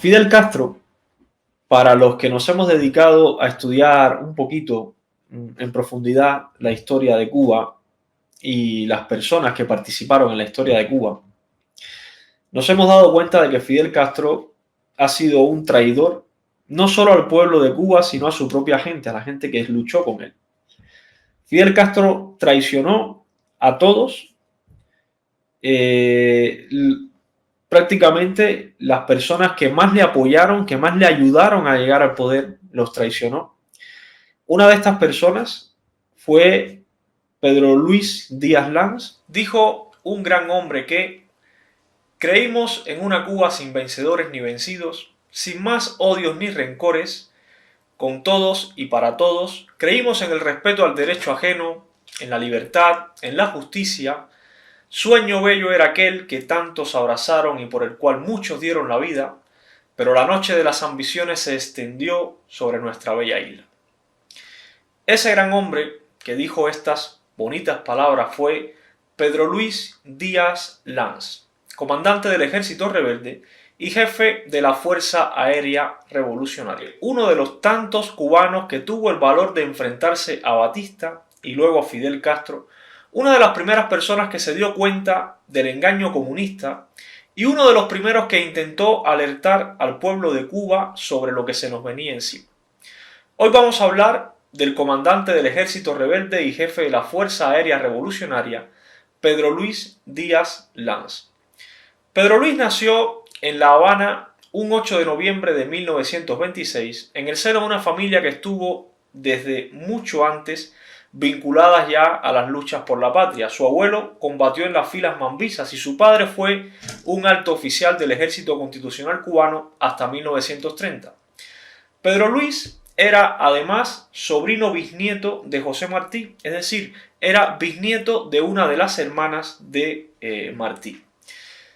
Fidel Castro, para los que nos hemos dedicado a estudiar un poquito en profundidad la historia de Cuba y las personas que participaron en la historia de Cuba, nos hemos dado cuenta de que Fidel Castro ha sido un traidor no solo al pueblo de Cuba, sino a su propia gente, a la gente que luchó con él. Fidel Castro traicionó a todos, eh, prácticamente las personas que más le apoyaron, que más le ayudaron a llegar al poder, los traicionó. Una de estas personas fue Pedro Luis Díaz Lanz. Dijo un gran hombre que creímos en una Cuba sin vencedores ni vencidos, sin más odios ni rencores, con todos y para todos. Creímos en el respeto al derecho ajeno, en la libertad, en la justicia. Sueño bello era aquel que tantos abrazaron y por el cual muchos dieron la vida, pero la noche de las ambiciones se extendió sobre nuestra bella isla. Ese gran hombre que dijo estas bonitas palabras fue Pedro Luis Díaz Lanz, comandante del ejército rebelde y jefe de la Fuerza Aérea Revolucionaria, uno de los tantos cubanos que tuvo el valor de enfrentarse a Batista y luego a Fidel Castro, una de las primeras personas que se dio cuenta del engaño comunista y uno de los primeros que intentó alertar al pueblo de Cuba sobre lo que se nos venía encima. Hoy vamos a hablar del comandante del ejército rebelde y jefe de la Fuerza Aérea Revolucionaria, Pedro Luis Díaz Lanz. Pedro Luis nació en La Habana un 8 de noviembre de 1926 en el seno de una familia que estuvo desde mucho antes vinculadas ya a las luchas por la patria. Su abuelo combatió en las filas mambisas y su padre fue un alto oficial del Ejército Constitucional Cubano hasta 1930. Pedro Luis era además sobrino bisnieto de José Martí, es decir, era bisnieto de una de las hermanas de Martí.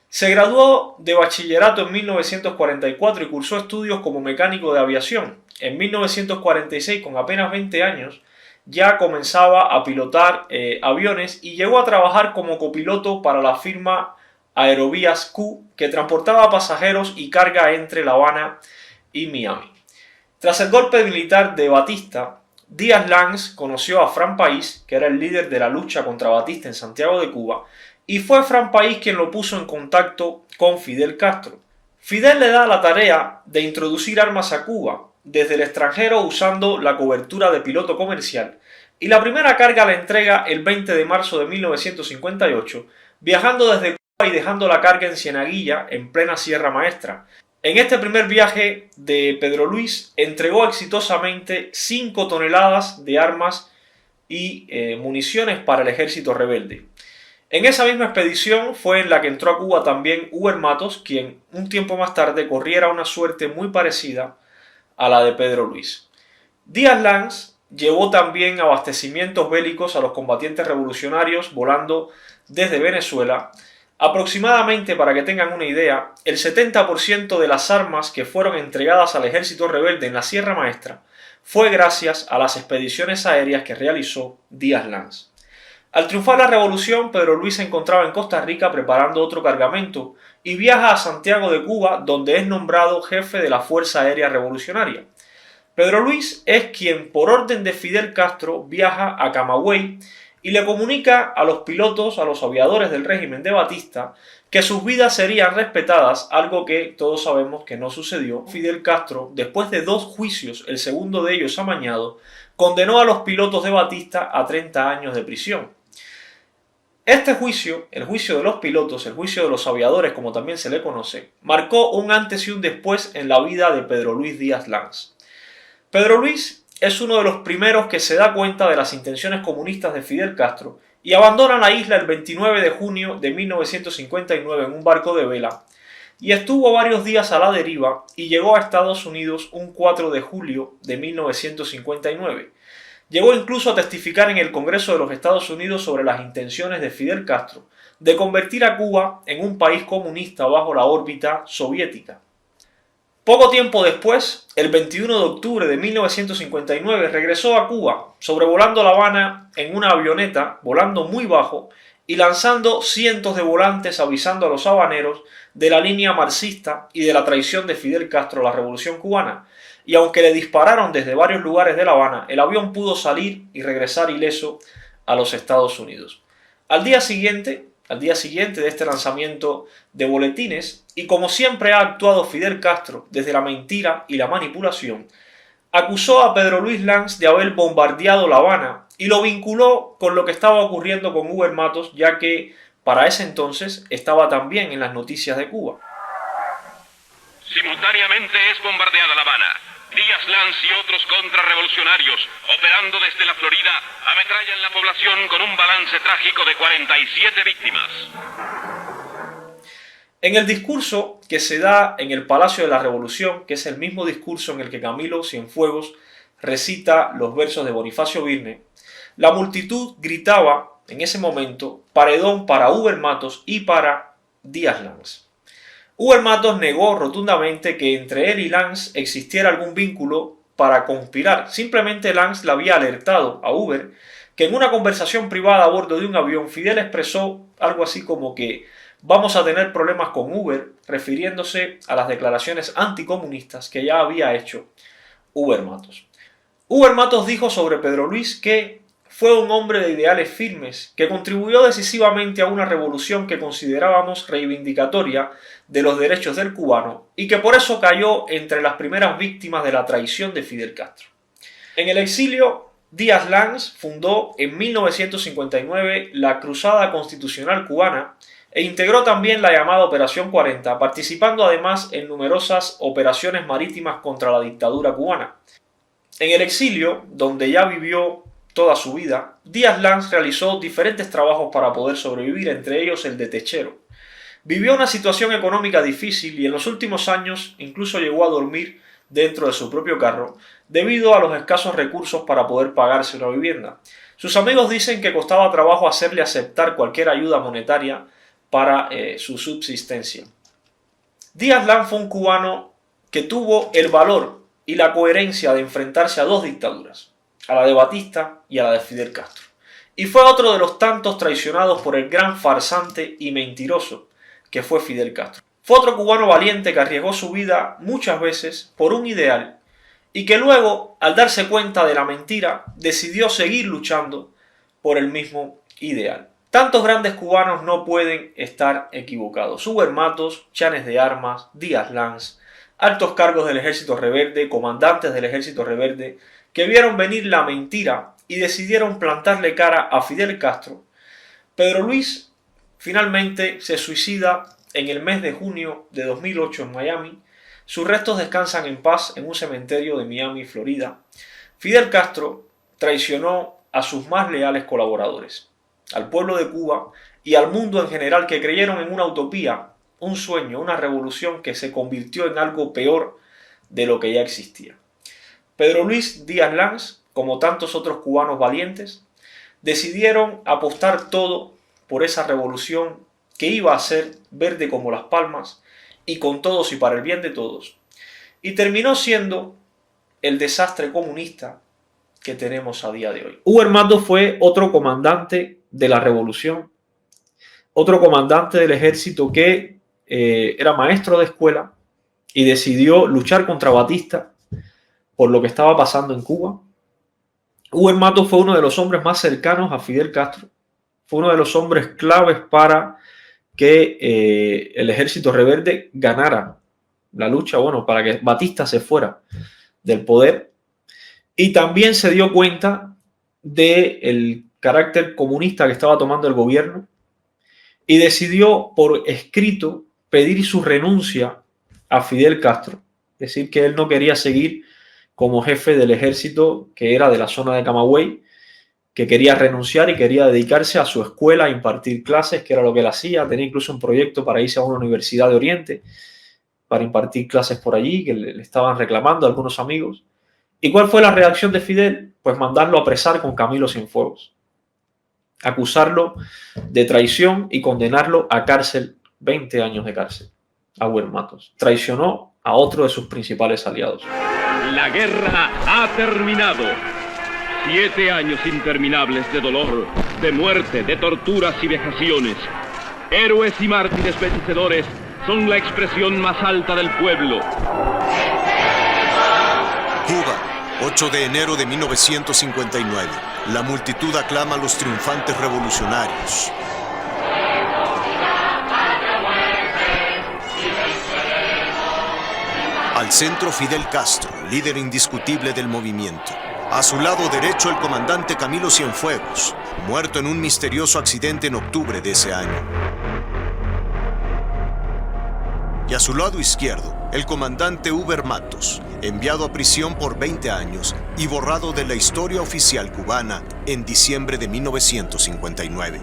Se graduó de bachillerato en 1944 y cursó estudios como mecánico de aviación. En 1946, con apenas 20 años, ya comenzaba a pilotar aviones y llegó a trabajar como copiloto para la firma Aerovías Q, que transportaba pasajeros y carga entre La Habana y Miami. Tras el golpe militar de Batista, Díaz Lanz conoció a Fran País, que era el líder de la lucha contra Batista en Santiago de Cuba, y fue Fran País quien lo puso en contacto con Fidel Castro. Fidel le da la tarea de introducir armas a Cuba desde el extranjero usando la cobertura de piloto comercial, y la primera carga la entrega el 20 de marzo de 1958, viajando desde Cuba y dejando la carga en Cienaguilla, en plena Sierra Maestra. En este primer viaje de Pedro Luis entregó exitosamente 5 toneladas de armas y municiones para el ejército rebelde. En esa misma expedición fue en la que entró a Cuba también Huber Matos, quien un tiempo más tarde corriera una suerte muy parecida a la de Pedro Luis. Díaz Lanz llevó también abastecimientos bélicos a los combatientes revolucionarios volando desde Venezuela. Aproximadamente, para que tengan una idea, el 70% de las armas que fueron entregadas al ejército rebelde en la Sierra Maestra fue gracias a las expediciones aéreas que realizó Díaz Lanz. Al triunfar la revolución, Pedro Luis se encontraba en Costa Rica preparando otro cargamento y viaja a Santiago de Cuba, donde es nombrado jefe de la Fuerza Aérea Revolucionaria. Pedro Luis es quien, por orden de Fidel Castro, viaja a Camagüey y le comunica a los pilotos, a los aviadores del régimen de Batista, que sus vidas serían respetadas, algo que todos sabemos que no sucedió. Fidel Castro, después de 2 juicios, el segundo de ellos amañado, condenó a los pilotos de Batista a 30 años de prisión. Este juicio, el juicio de los pilotos, el juicio de los aviadores, como también se le conoce, marcó un antes y un después en la vida de Pedro Luis Díaz Lanz. Pedro Luis es uno de los primeros que se da cuenta de las intenciones comunistas de Fidel Castro y abandona la isla el 29 de junio de 1959 en un barco de vela y estuvo varios días a la deriva y llegó a Estados Unidos un 4 de julio de 1959. Llegó incluso a testificar en el Congreso de los Estados Unidos sobre las intenciones de Fidel Castro de convertir a Cuba en un país comunista bajo la órbita soviética. Poco tiempo después, el 21 de octubre de 1959, regresó a Cuba, sobrevolando La Habana en una avioneta, volando muy bajo y lanzando cientos de volantes avisando a los habaneros de la línea marxista y de la traición de Fidel Castro a la Revolución Cubana. Y aunque le dispararon desde varios lugares de La Habana, el avión pudo salir y regresar ileso a los Estados Unidos. Al día siguiente de este lanzamiento de boletines, y como siempre ha actuado Fidel Castro desde la mentira y la manipulación, acusó a Pedro Luis Lanz de haber bombardeado La Habana y lo vinculó con lo que estaba ocurriendo con Huber Matos, ya que para ese entonces estaba también en las noticias de Cuba. Simultáneamente es bombardeada La Habana. Díaz Lanz y otros contrarrevolucionarios, operando desde la Florida, ametrallan la población con un balance trágico de 47 víctimas. En el discurso que se da en el Palacio de la Revolución, que es el mismo discurso en el que Camilo Cienfuegos recita los versos de Bonifacio Birne, la multitud gritaba en ese momento paredón para Huber Matos y para Díaz Lanz. Huber Matos negó rotundamente que entre él y Lanz existiera algún vínculo para conspirar. Simplemente Lanz le había alertado a Huber que en una conversación privada a bordo de un avión, Fidel expresó algo así como que vamos a tener problemas con Huber, refiriéndose a las declaraciones anticomunistas que ya había hecho Huber Matos. Huber Matos dijo sobre Pedro Luis que fue un hombre de ideales firmes, que contribuyó decisivamente a una revolución que considerábamos reivindicatoria de los derechos del cubano y que por eso cayó entre las primeras víctimas de la traición de Fidel Castro. En el exilio, Díaz Lanz fundó en 1959 la Cruzada Constitucional Cubana e integró también la llamada Operación 40, participando además en numerosas operaciones marítimas contra la dictadura cubana. En el exilio, donde ya vivió toda su vida, Díaz Lanz realizó diferentes trabajos para poder sobrevivir, entre ellos el de techero. Vivió una situación económica difícil y en los últimos años incluso llegó a dormir dentro de su propio carro debido a los escasos recursos para poder pagarse una vivienda. Sus amigos dicen que costaba trabajo hacerle aceptar cualquier ayuda monetaria para su subsistencia. Díaz Lanz fue un cubano que tuvo el valor y la coherencia de enfrentarse a dos dictaduras, a la de Batista y a la de Fidel Castro. Y fue otro de los tantos traicionados por el gran farsante y mentiroso que fue Fidel Castro. Fue otro cubano valiente que arriesgó su vida muchas veces por un ideal y que luego, al darse cuenta de la mentira, decidió seguir luchando por el mismo ideal. Tantos grandes cubanos no pueden estar equivocados. Huber Matos, Chanes de Armas, Díaz Lanz, altos cargos del Ejército Rebelde, comandantes del Ejército Rebelde, que vieron venir la mentira y decidieron plantarle cara a Fidel Castro. Pedro Luis finalmente se suicida en el mes de junio de 2008 en Miami. Sus restos descansan en paz en un cementerio de Miami, Florida. Fidel Castro traicionó a sus más leales colaboradores, al pueblo de Cuba y al mundo en general, que creyeron en una utopía, un sueño, una revolución que se convirtió en algo peor de lo que ya existía. Pedro Luis Díaz Lanz, como tantos otros cubanos valientes, decidieron apostar todo por esa revolución que iba a ser verde como las palmas y con todos y para el bien de todos. Y terminó siendo el desastre comunista que tenemos a día de hoy. Huber Matos fue otro comandante de la revolución, otro comandante del ejército que era maestro de escuela y decidió luchar contra Batista por lo que estaba pasando en Cuba. Huber Matos fue uno de los hombres más cercanos a Fidel Castro, fue uno de los hombres claves para que el ejército rebelde ganara la lucha, para que Batista se fuera del poder, y también se dio cuenta del carácter comunista que estaba tomando el gobierno y decidió por escrito pedir su renuncia a Fidel Castro, es decir, que él no quería seguir como jefe del ejército que era de la zona de Camagüey, que quería renunciar y quería dedicarse a su escuela a impartir clases, que era lo que él hacía. Tenía incluso un proyecto para irse a una universidad de Oriente, para impartir clases por allí, que le estaban reclamando a algunos amigos. ¿Y cuál fue la reacción de Fidel? Pues mandarlo a apresar con Camilo Cienfuegos, acusarlo de traición y condenarlo a cárcel, 20 años de cárcel, a Huber Matos. Traicionó a otro de sus principales aliados. La guerra ha terminado. 7 años interminables de dolor, de muerte, de torturas y vejaciones. Héroes y mártires vencedores son la expresión más alta del pueblo. Cuba, 8 de enero de 1959. La multitud aclama a los triunfantes revolucionarios. Al centro, Fidel Castro, líder indiscutible del movimiento. A su lado derecho, el comandante Camilo Cienfuegos, muerto en un misterioso accidente en octubre de ese año. Y a su lado izquierdo, el comandante Huber Matos, enviado a prisión por 20 años y borrado de la historia oficial cubana en diciembre de 1959.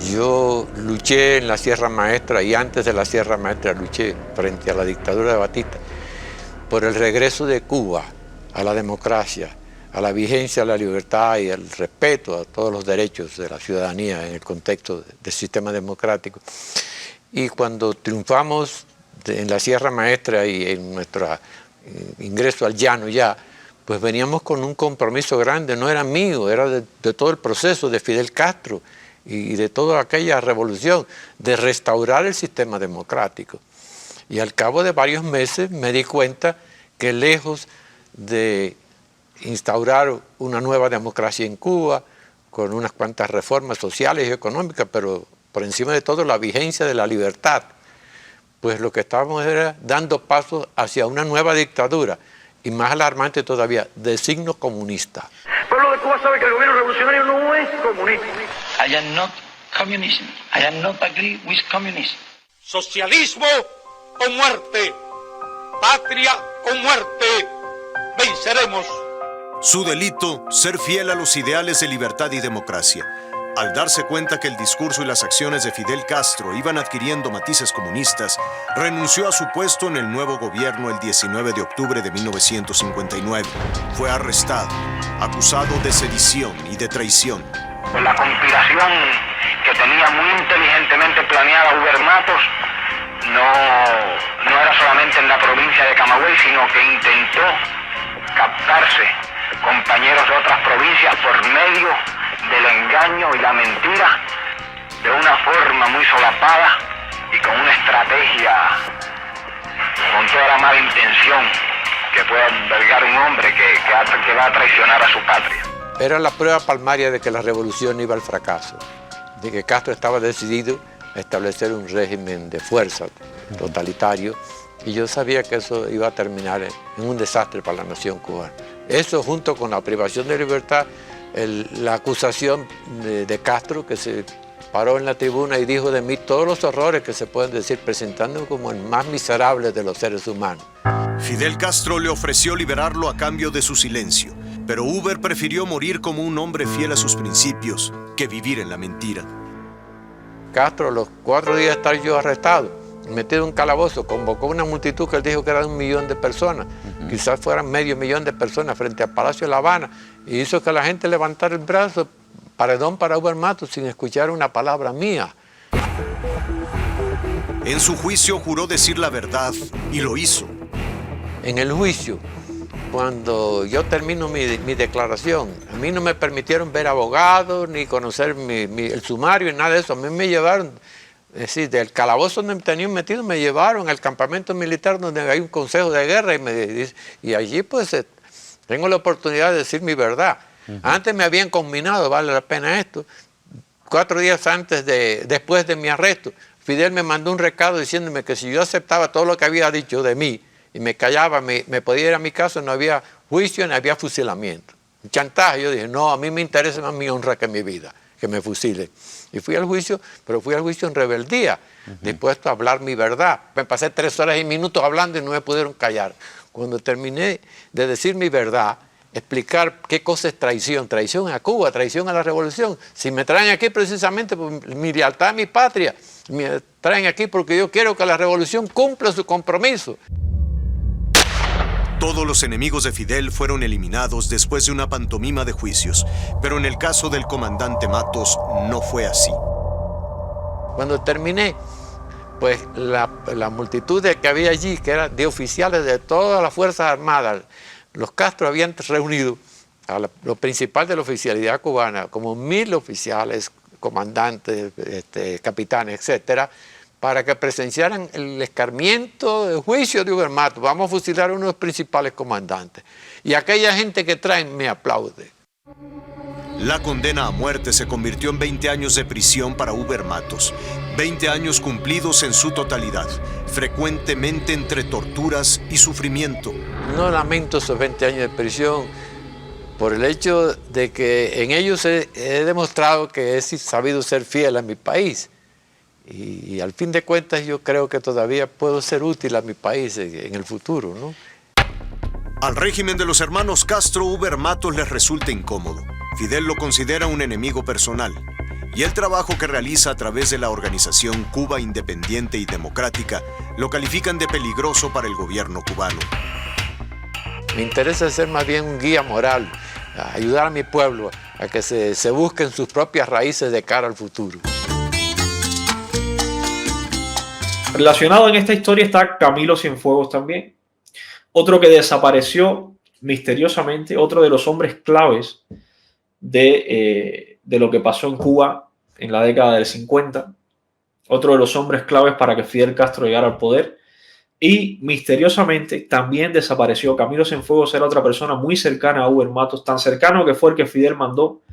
Yo luché en la Sierra Maestra y antes de la Sierra Maestra luché frente a la dictadura de Batista por el regreso de Cuba a la democracia, a la vigencia de la libertad y el respeto a todos los derechos de la ciudadanía en el contexto del sistema democrático. Y cuando triunfamos en la Sierra Maestra y en nuestro ingreso al llano ya, pues veníamos con un compromiso grande, no era mío, era de todo el proceso de Fidel Castro y de toda aquella revolución, de restaurar el sistema democrático. Y al cabo de varios meses me di cuenta que lejos de instaurar una nueva democracia en Cuba, con unas cuantas reformas sociales y económicas, pero por encima de todo la vigencia de la libertad, pues lo que estábamos era dando pasos hacia una nueva dictadura, y más alarmante todavía, de signo comunista. El pueblo de Cuba sabe que el gobierno revolucionario no es comunista. I am not communism. I am not agree with communism. Socialismo o muerte, patria o muerte, venceremos. Su delito, ser fiel a los ideales de libertad y democracia. Al darse cuenta que el discurso y las acciones de Fidel Castro iban adquiriendo matices comunistas, renunció a su puesto en el nuevo gobierno el 19 de octubre de 1959. Fue arrestado, acusado de sedición y de traición. Con la conspiración que tenía muy inteligentemente planeada Huber Matos, no era solamente en la provincia de Camagüey, sino que intentó captarse compañeros de otras provincias por medio del engaño y la mentira, de una forma muy solapada y con una estrategia, con toda la mala intención que puede albergar un hombre que va a traicionar a su patria. Era la prueba palmaria de que la revolución iba al fracaso, de que Castro estaba decidido a establecer un régimen de fuerza totalitario, y yo sabía que eso iba a terminar en un desastre para la nación cubana. Eso, junto con la privación de libertad, la acusación de Castro, que se paró en la tribuna y dijo de mí todos los horrores que se pueden decir, presentándome como el más miserable de los seres humanos. Fidel Castro le ofreció liberarlo a cambio de su silencio, pero Huber prefirió morir como un hombre fiel a sus principios que vivir en la mentira. Castro, a los 4 días de estar yo arrestado, metido en un calabozo, convocó una multitud que él dijo que era 1 millón de personas, quizás fueran medio millón de personas frente al Palacio de La Habana, y hizo que la gente levantara el brazo, paredón para Huber Matos, sin escuchar una palabra mía. En su juicio juró decir la verdad y lo hizo. En el juicio, cuando yo termino mi declaración, a mí no me permitieron ver abogados, ni conocer el sumario, ni nada de eso. A mí me llevaron, es decir, del calabozo donde me tenían metido, me llevaron al campamento militar donde hay un consejo de guerra y allí pues tengo la oportunidad de decir mi verdad. Antes me habían conminado, vale la pena esto, 4 días después de mi arresto, Fidel me mandó un recado diciéndome que si yo aceptaba todo lo que había dicho de mí y me callaba, me podía ir a mi casa, no había juicio ni había fusilamiento. Un chantaje. Yo dije, no, a mí me interesa más mi honra que mi vida, que me fusilen. Y fui al juicio, pero fui al juicio en rebeldía, dispuesto a hablar mi verdad. Me pasé 3 horas y minutos hablando y no me pudieron callar. Cuando terminé de decir mi verdad, explicar qué cosa es traición, traición a Cuba, traición a la revolución. Si me traen aquí precisamente por mi lealtad a mi patria, me traen aquí porque yo quiero que la revolución cumpla su compromiso. Todos los enemigos de Fidel fueron eliminados después de una pantomima de juicios, pero en el caso del comandante Matos no fue así. Cuando terminé, pues la multitud que había allí, que era de oficiales de todas las Fuerzas Armadas, los Castro habían reunido a lo principal de la oficialidad cubana, como 1000 oficiales, comandantes, capitanes, etcétera, para que presenciaran el escarmiento del juicio de Uber Matos. Vamos a fusilar a uno de los principales comandantes. Y aquella gente que traen me aplaude. La condena a muerte se convirtió en 20 años de prisión para Uber Matos. 20 años cumplidos en su totalidad, frecuentemente entre torturas y sufrimiento. No lamento esos 20 años de prisión por el hecho de que en ellos he demostrado que he sabido ser fiel a mi país. Y al fin de cuentas yo creo que todavía puedo ser útil a mi país en el futuro, ¿no? Al régimen de los hermanos Castro, Uber Matos les resulta incómodo. Fidel lo considera un enemigo personal y el trabajo que realiza a través de la organización Cuba Independiente y Democrática lo califican de peligroso para el gobierno cubano. Me interesa ser más bien un guía moral, ayudar a mi pueblo a que se busquen sus propias raíces de cara al futuro. Relacionado en esta historia está Camilo Cienfuegos también. Otro que desapareció misteriosamente, otro de los hombres claves de lo que pasó en Cuba en la década del 50. Otro de los hombres claves para que Fidel Castro llegara al poder. Y misteriosamente también desapareció. Camilo Cienfuegos era otra persona muy cercana a Uber Matos, tan cercano que fue el que Fidel mandó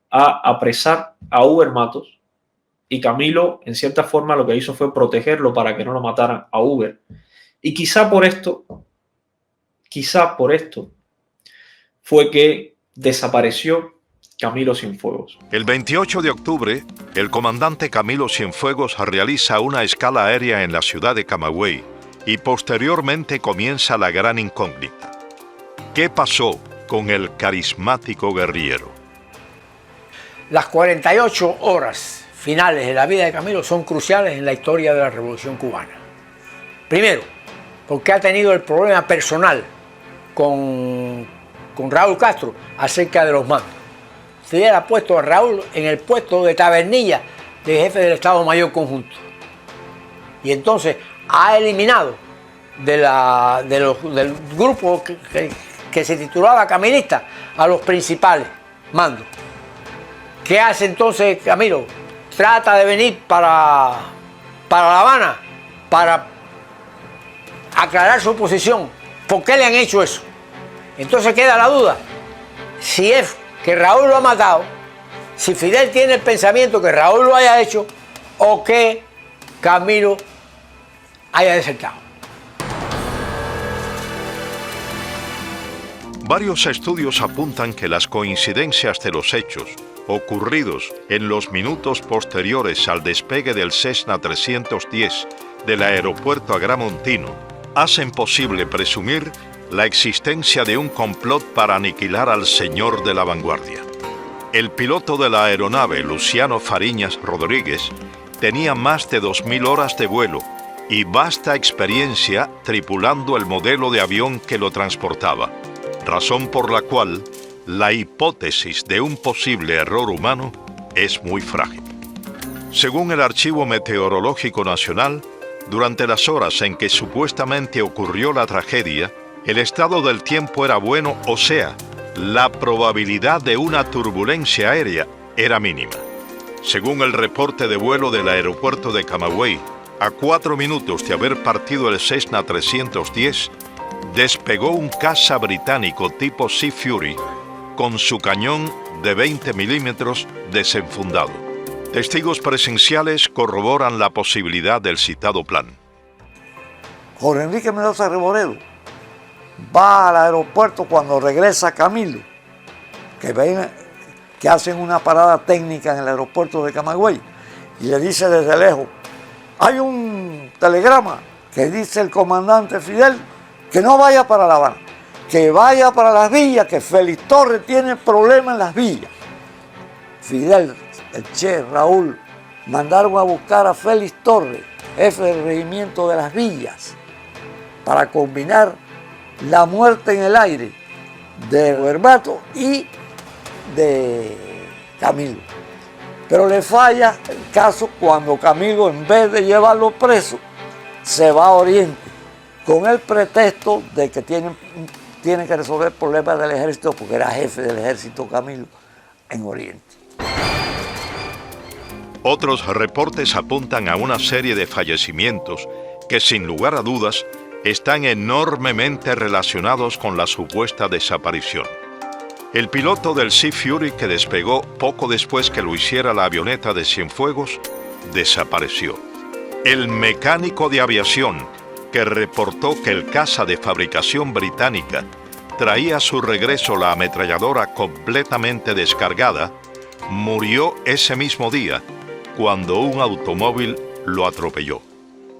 a apresar a Uber Matos. Y Camilo, en cierta forma, lo que hizo fue protegerlo para que no lo mataran a Uber. Y quizá por esto fue que desapareció Camilo Cienfuegos. El 28 de octubre, el comandante Camilo Cienfuegos realiza una escala aérea en la ciudad de Camagüey y posteriormente comienza la gran incógnita. ¿Qué pasó con el carismático guerrillero? Las 48 horas finales de la vida de Camilo son cruciales en la historia de la Revolución Cubana. Primero, porque ha tenido el problema personal con Raúl Castro acerca de los mandos. Fidel ha puesto a Raúl en el puesto de tabernilla de jefe del Estado Mayor Conjunto. Y entonces ha eliminado del grupo que se titulaba camilista a los principales mandos. ¿Qué hace entonces Camilo? Trata de venir para La Habana para aclarar su posición. ¿Por qué le han hecho eso? Entonces queda la duda. Si es que Raúl lo ha matado, si Fidel tiene el pensamiento que Raúl lo haya hecho o que Camilo haya desertado. Varios estudios apuntan que las coincidencias de los hechos ocurridos en los minutos posteriores al despegue del Cessna 310 del aeropuerto Agramontino hacen posible presumir la existencia de un complot para aniquilar al señor de la vanguardia. El piloto de la aeronave, Luciano Fariñas Rodríguez, tenía más de 2000 horas de vuelo y vasta experiencia tripulando el modelo de avión que lo transportaba, razón por la cual la hipótesis de un posible error humano es muy frágil. Según el Archivo Meteorológico Nacional, durante las horas en que supuestamente ocurrió la tragedia, el estado del tiempo era bueno, o sea, la probabilidad de una turbulencia aérea era mínima. Según el reporte de vuelo del aeropuerto de Camagüey, a 4 minutos de haber partido el Cessna 310, despegó un caza británico tipo Sea Fury con su cañón de 20 milímetros desenfundado. Testigos presenciales corroboran la posibilidad del citado plan. Jorge Enrique Mendoza Reboredo va al aeropuerto cuando regresa Camilo, que hacen una parada técnica en el aeropuerto de Camagüey, y le dice desde lejos: hay un telegrama que dice el comandante Fidel que no vaya para La Habana, que vaya para las villas, que Félix Torres tiene problemas en las villas. Fidel, el Che, Raúl, mandaron a buscar a Félix Torres, jefe del regimiento de las villas, para combinar la muerte en el aire de Uber Matos y de Camilo. Pero le falla el caso cuando Camilo, en vez de llevarlo preso, se va a Oriente con el pretexto de que tiene que resolver problemas del ejército, porque era jefe del ejército Camilo en Oriente. Otros reportes apuntan a una serie de fallecimientos que, sin lugar a dudas, están enormemente relacionados con la supuesta desaparición. El piloto del Sea Fury, que despegó poco después que lo hiciera la avioneta de Cienfuegos, desapareció. El mecánico de aviación, que reportó que el caza de fabricación británica traía a su regreso la ametralladora completamente descargada, murió ese mismo día cuando un automóvil lo atropelló.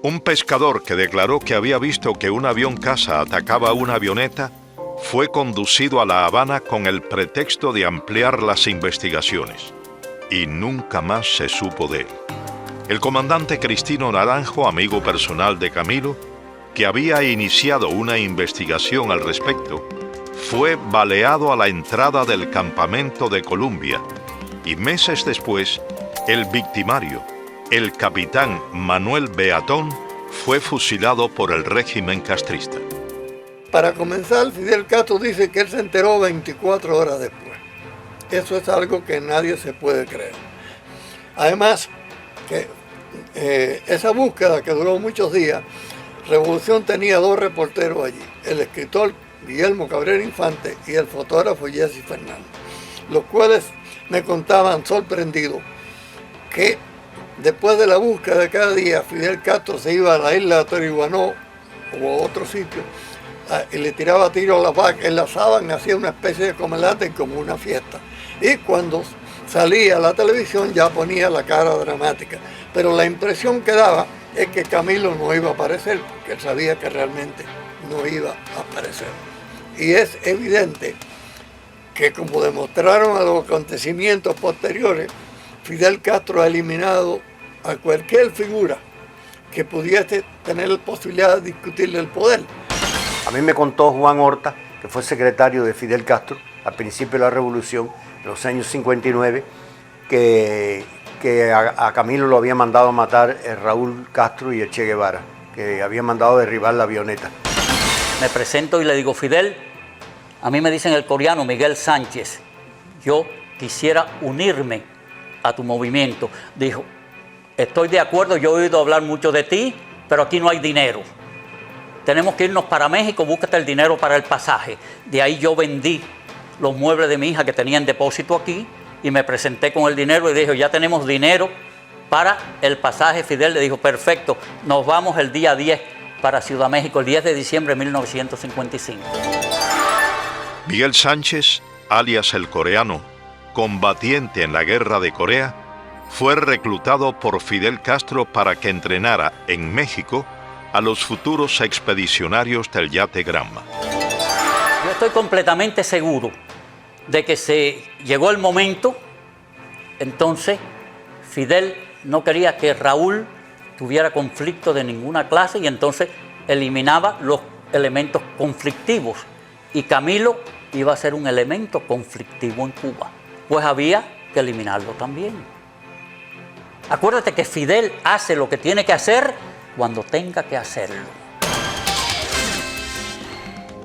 Un pescador que declaró que había visto que un avión caza atacaba una avioneta fue conducido a La Habana con el pretexto de ampliar las investigaciones, y nunca más se supo de él. El comandante Cristino Naranjo, amigo personal de Camilo, que había iniciado una investigación al respecto, fue baleado a la entrada del campamento de Columbia, y meses después, el victimario, el capitán Manuel Beatón, fue fusilado por el régimen castrista. Para comenzar, Fidel Castro dice que él se enteró 24 horas después. Eso es algo que nadie se puede creer. Además, que esa búsqueda que duró muchos días, Revolución tenía 2 reporteros allí, el escritor Guillermo Cabrera Infante y el fotógrafo Jesse Fernández, los cuales me contaban sorprendidos que después de la búsqueda de cada día, Fidel Castro se iba a la isla de Toriguanó o a otro sitio y le tiraba tiros a las vacas, enlazaban, hacía una especie de comelate como una fiesta. Y cuando salía a la televisión ya ponía la cara dramática. Pero la impresión que daba es que Camilo no iba a aparecer, porque él sabía que realmente no iba a aparecer. Y es evidente que, como demostraron a los acontecimientos posteriores, Fidel Castro ha eliminado a cualquier figura que pudiese tener la posibilidad de discutirle el poder. A mí me contó Juan Horta, que fue secretario de Fidel Castro al principio de la Revolución, en los años 59, que a Camilo lo había mandado a matar el Raúl Castro y el Che Guevara, que había mandado derribar la avioneta. Me presento y le digo: Fidel, a mí me dicen el coreano Miguel Sánchez, yo quisiera unirme a tu movimiento. Dijo: estoy de acuerdo, yo he oído hablar mucho de ti, pero aquí no hay dinero. Tenemos que irnos para México, búscate el dinero para el pasaje. De ahí yo vendí los muebles de mi hija que tenía en depósito aquí y me presenté con el dinero y dije: ya tenemos dinero para el pasaje. Fidel le dijo: perfecto, nos vamos el día 10 para Ciudad México, el 10 de diciembre de 1955. Miguel Sánchez, alias el coreano, combatiente en la guerra de Corea, fue reclutado por Fidel Castro para que entrenara en México a los futuros expedicionarios del yate Granma. Yo estoy completamente seguro de que se llegó el momento, entonces Fidel no quería que Raúl tuviera conflicto de ninguna clase y entonces eliminaba los elementos conflictivos y Camilo iba a ser un elemento conflictivo en Cuba, pues había que eliminarlo también. Acuérdate que Fidel hace lo que tiene que hacer cuando tenga que hacerlo.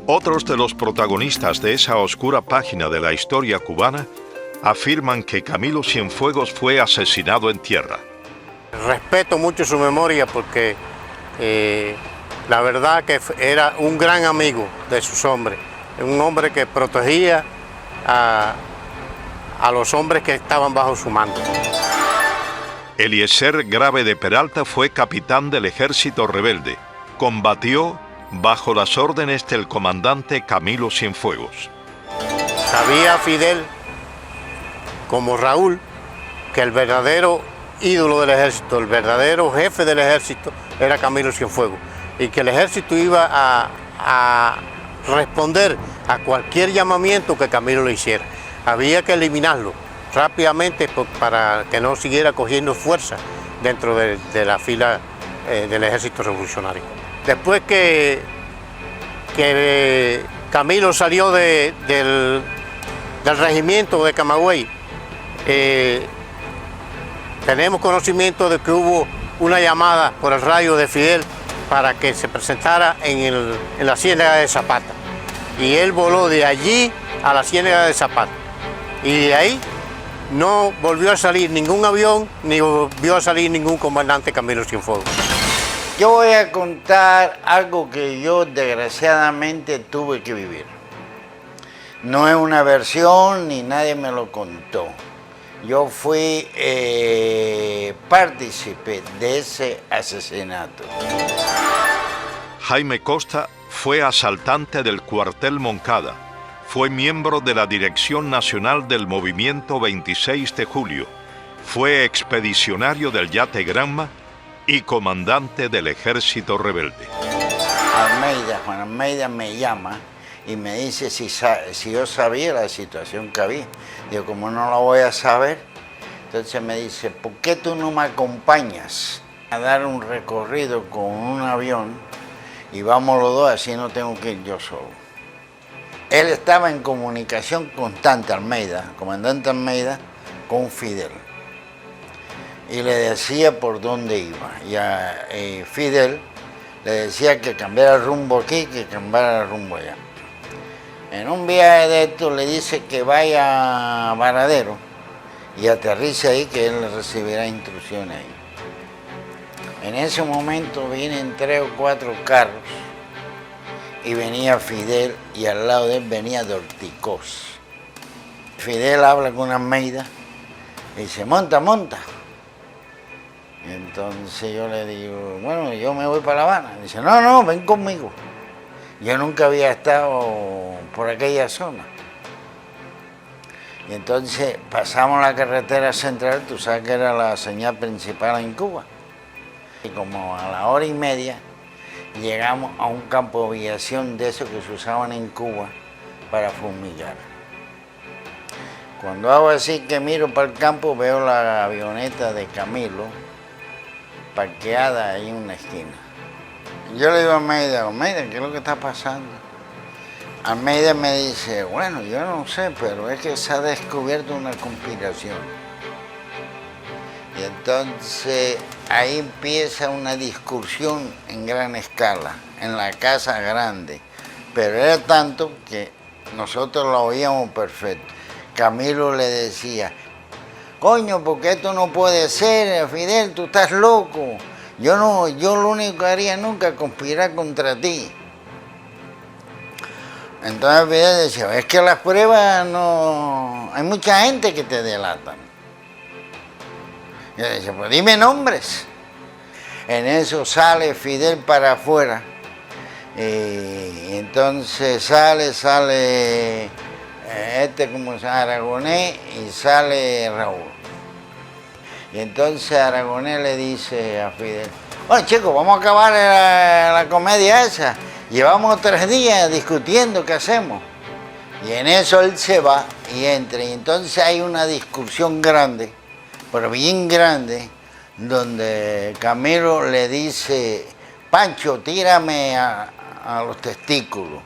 Otros de los protagonistas de esa oscura página de la historia cubana afirman que Camilo Cienfuegos fue asesinado en tierra. Respeto mucho su memoria porque la verdad que era un gran amigo de sus hombres, un hombre que protegía a los hombres que estaban bajo su mando. Eliezer Grave de Peralta fue capitán del ejército rebelde. Combatió bajo las órdenes del comandante Camilo Cienfuegos. Sabía Fidel, como Raúl, que el verdadero ídolo del ejército, el verdadero jefe del ejército era Camilo Cienfuegos y que el ejército iba a responder a cualquier llamamiento que Camilo le hiciera. Había que eliminarlo rápidamente para que no siguiera cogiendo fuerza dentro de la fila del ejército revolucionario. Después que Camilo salió del regimiento de Camagüey, Tenemos conocimiento de que hubo una llamada por el radio de Fidel para que se presentara en la Ciénaga de Zapata. Y él voló de allí a la Ciénaga de Zapata. Y de ahí no volvió a salir ningún avión, ni volvió a salir ningún comandante Camilo Cienfuegos. Yo voy a contar algo que yo desgraciadamente tuve que vivir. No es una versión ni nadie me lo contó. Yo fui partícipe de ese asesinato. Jaime Costa fue asaltante del cuartel Moncada. Fue miembro de la Dirección Nacional del Movimiento 26 de Julio. Fue expedicionario del yate Granma y comandante del ejército rebelde. Juan Almeida me llama y me dice si yo sabía la situación que había. Digo, como no la voy a saber, entonces me dice, ¿por qué tú no me acompañas a dar un recorrido con un avión y vamos los dos, así no tengo que ir yo solo? Él estaba en comunicación constante, Almeida, comandante Almeida, con Fidel. Y le decía por dónde iba. Y a Fidel le decía que cambiara el rumbo aquí, que cambiara el rumbo allá. En un viaje de esto le dice que vaya a Varadero y aterrice ahí, que él recibirá instrucciones ahí. En ese momento vienen 3 o 4 carros y venía Fidel y al lado de él venía Dorticós. Fidel habla con Almeida y dice, monta, monta. Y entonces yo le digo, bueno, yo me voy para La Habana. Dice, no, no, ven conmigo. Yo nunca había estado por aquella zona. Y entonces pasamos la carretera central, tú sabes que era la señal principal en Cuba. Y como a la hora y media llegamos a un campo de aviación de esos que se usaban en Cuba para fumigar. Cuando hago así que miro para el campo, veo la avioneta de Camilo parqueada ahí en una esquina. Yo le digo a Almeida, Almeida, ¿qué es lo que está pasando? Almeida me dice, bueno, yo no sé, pero es que se ha descubierto una conspiración. Y entonces ahí empieza una discusión en gran escala, en la Casa Grande. Pero era tanto que nosotros lo oíamos perfecto. Camilo le decía, coño, porque esto no puede ser, Fidel, tú estás loco. Yo lo único que haría nunca es conspirar contra ti. Entonces Fidel decía, es que las pruebas no... Hay mucha gente que te delatan. Yo decía, pues dime nombres. En eso sale Fidel para afuera. Y entonces sale como se llama, Aragonés, y sale Raúl. Y entonces Aragonés le dice a Fidel, bueno chicos, vamos a acabar la comedia esa. Llevamos 3 días discutiendo qué hacemos. Y en eso él se va y entra. Y entonces hay una discusión grande, pero bien grande, donde Camilo le dice, Pancho, tírame a los testículos,